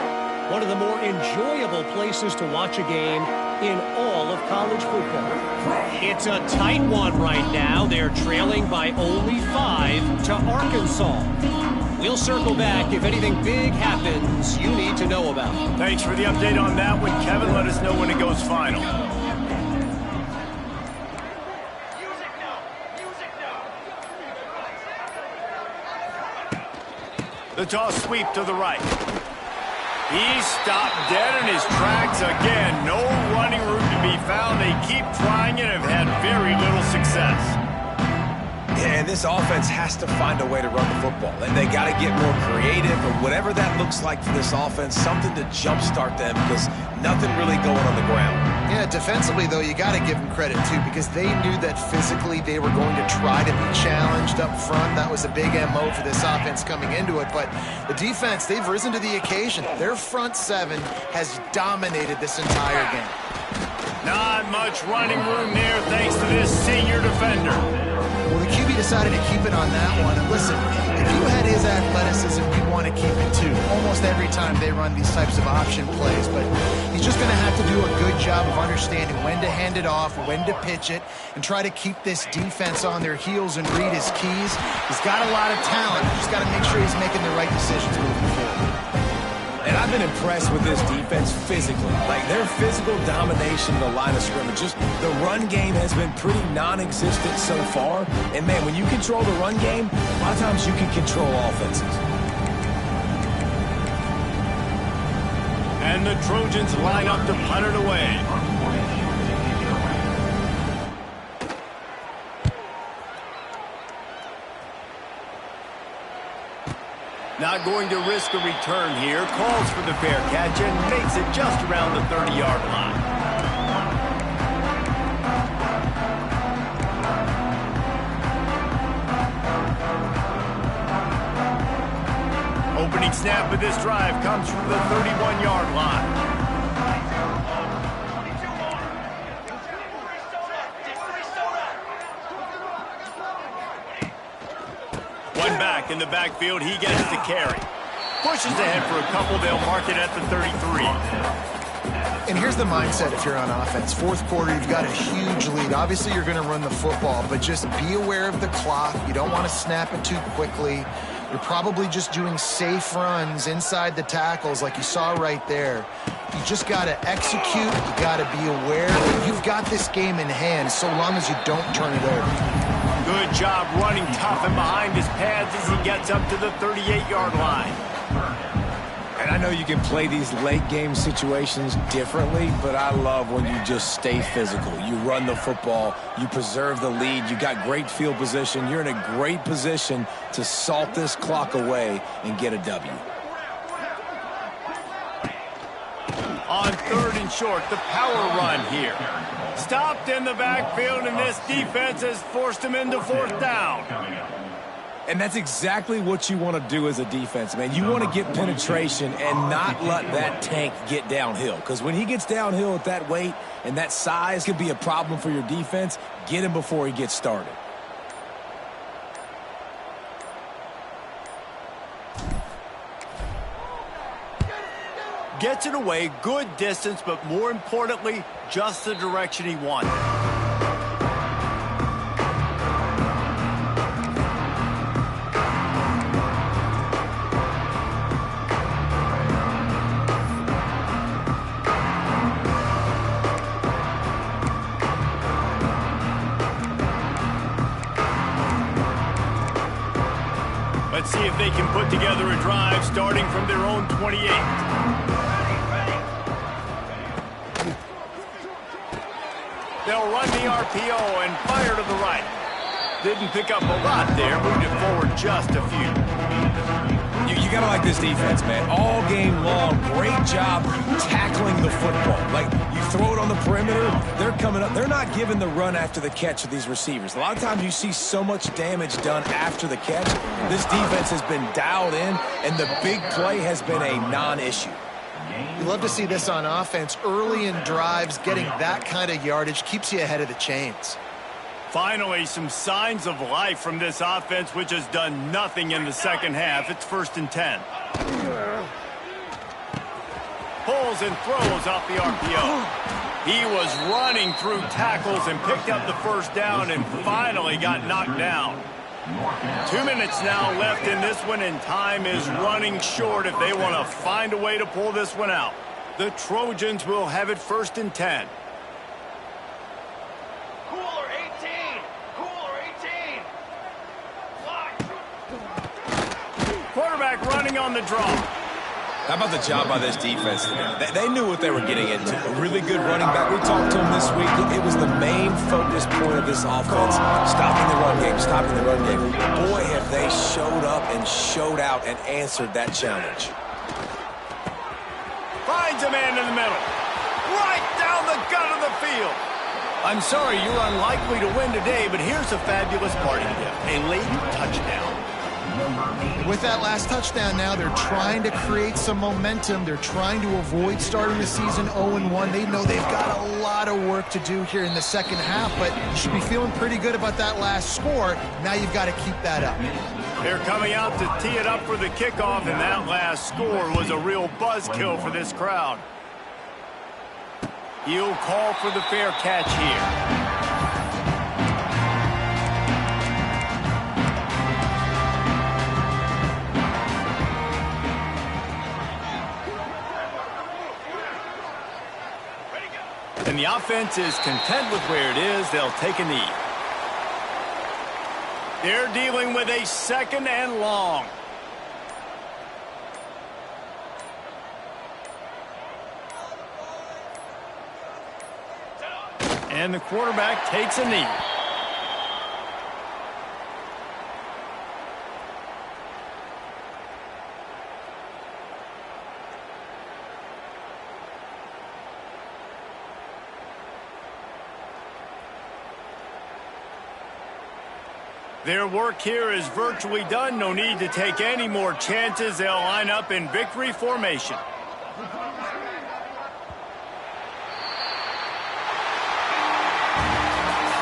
One of the more enjoyable places to watch a game in all of college football. It's a tight one right now. They're trailing by only 5 to Arkansas. We'll circle back if anything big happens you need to know about. Thanks for the update on that one, Kevin. Let us know when it goes final. The toss sweep to the right. He stopped dead in his tracks again. No running room to be found. They keep trying and have had very little success. Yeah, and this offense has to find a way to run the football. And they got to get more creative, or whatever that looks like for this offense, something to jumpstart them, because nothing really going on the ground. Yeah, defensively, though, you got to give them credit, too, because they knew that physically they were going to try to be challenged up front. That was a big MO for this offense coming into it. But the defense, they've risen to the occasion. Their front 7 has dominated this entire game. Not much running room there thanks to this senior defender. Well, the QB decided to keep it on that one. And listen, if you had his athleticism, you'd want to keep it too. Almost every time they run these types of option plays. But he's just going to have to do a good job of understanding when to hand it off, when to pitch it, and try to keep this defense on their heels and read his keys. He's got a lot of talent. He's got to make sure he's making the right decisions moving forward. And I've been impressed with this defense physically. Like, their physical domination in the line of scrimmage. Just the run game has been pretty non-existent so far. And, man, when you control the run game, a lot of times you can control offenses. And the Trojans line up to punt it away. Not going to risk a return here. Calls for the fair catch and makes it just around the 30-yard line. Opening snap of this drive comes from the 31-yard line. One back in the backfield, he gets to carry. Pushes ahead for a couple, they'll mark it at the 33. And here's the mindset if you're on offense. Fourth quarter, you've got a huge lead. Obviously, you're going to run the football, but just be aware of the clock. You don't want to snap it too quickly. You're probably just doing safe runs inside the tackles like you saw right there. You just got to execute. You got to be aware that you've got this game in hand so long as you don't turn it over. Good job running tough and behind his pads as he gets up to the 38-yard line. And I know you can play these late game situations differently, but I love when you just stay physical. You run the football, you preserve the lead, you got great field position. You're in a great position to salt this clock away and get a W. On 3rd and short, the power run here. Stopped in the backfield, and this defense has forced him into 4th down. And that's exactly what you want to do as a defense, man. You want to get penetration and not let that tank get downhill. Because when he gets downhill at that weight and that size, could be a problem for your defense. Get him before he gets started. Gets it away, good distance, but more importantly, just the direction he wanted. see if they can put together a drive starting from their own 28. They'll run the RPO and fire to the right. Didn't pick up a lot there, moved it forward just a few. You got to like this defense, man. All game long, great job tackling the football. Like, you throw it on the perimeter, they're coming up. They're not giving the run after the catch of these receivers. A lot of times you see so much damage done after the catch. This defense has been dialed in, and the big play has been a non-issue. You love to see this on offense. Early in drives, getting that kind of yardage keeps you ahead of the chains. Finally, some signs of life from this offense, which has done nothing in the second half. It's 1st and 10. Pulls and throws off the RPO. He was running through tackles and picked up the first down and finally got knocked down. 2 minutes now left in this one, and time is running short if they want to find a way to pull this one out. The Trojans will have it 1st and 10. Quarterback running on the draw. How about the job by this defense today? They knew what they were getting into. A really good running back. We talked to him this week. It was the main focus point of this offense. Stopping the run game, stopping the run game. Boy, have they showed up and showed out and answered that challenge. Finds a man in the middle. Right down the gut of the field. I'm sorry, you're unlikely to win today, but here's a fabulous parting gift. A late touchdown. With that last touchdown now, they're trying to create some momentum. They're trying to avoid starting the season 0-1. They know they've got a lot of work to do here in the second half, but you should be feeling pretty good about that last score. Now you've got to keep that up. They're coming out to tee it up for the kickoff, and that last score was a real buzzkill for this crowd. He'll call for the fair catch here. And the offense is content with where it is. They'll take a knee. They're dealing with a 2nd and long. And the quarterback takes a knee. Their work here is virtually done. No need to take any more chances. They'll line up in victory formation.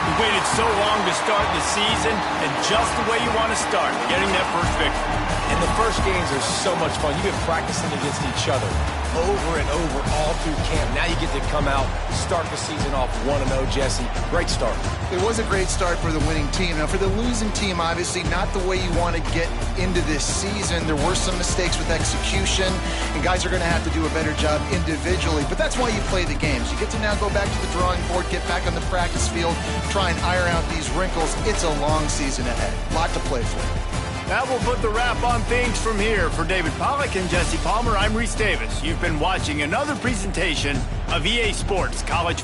You waited so long to start the season, and just the way you want to start, getting that first victory. And the first games are so much fun. You've been practicing against each other over and over all through camp. Now you get to come out, start the season off 1-0, Jesse. Great start. It was a great start for the winning team. Now, for the losing team, obviously not the way you want to get into this season. There were some mistakes with execution, and guys are going to have to do a better job individually. But that's why you play the games. You get to now go back to the drawing board, get back on the practice field, try and iron out these wrinkles. It's a long season ahead. A lot to play for. That will put the wrap on things from here. For David Pollack and Jesse Palmer, I'm Reese Davis. You've been watching another presentation of EA Sports College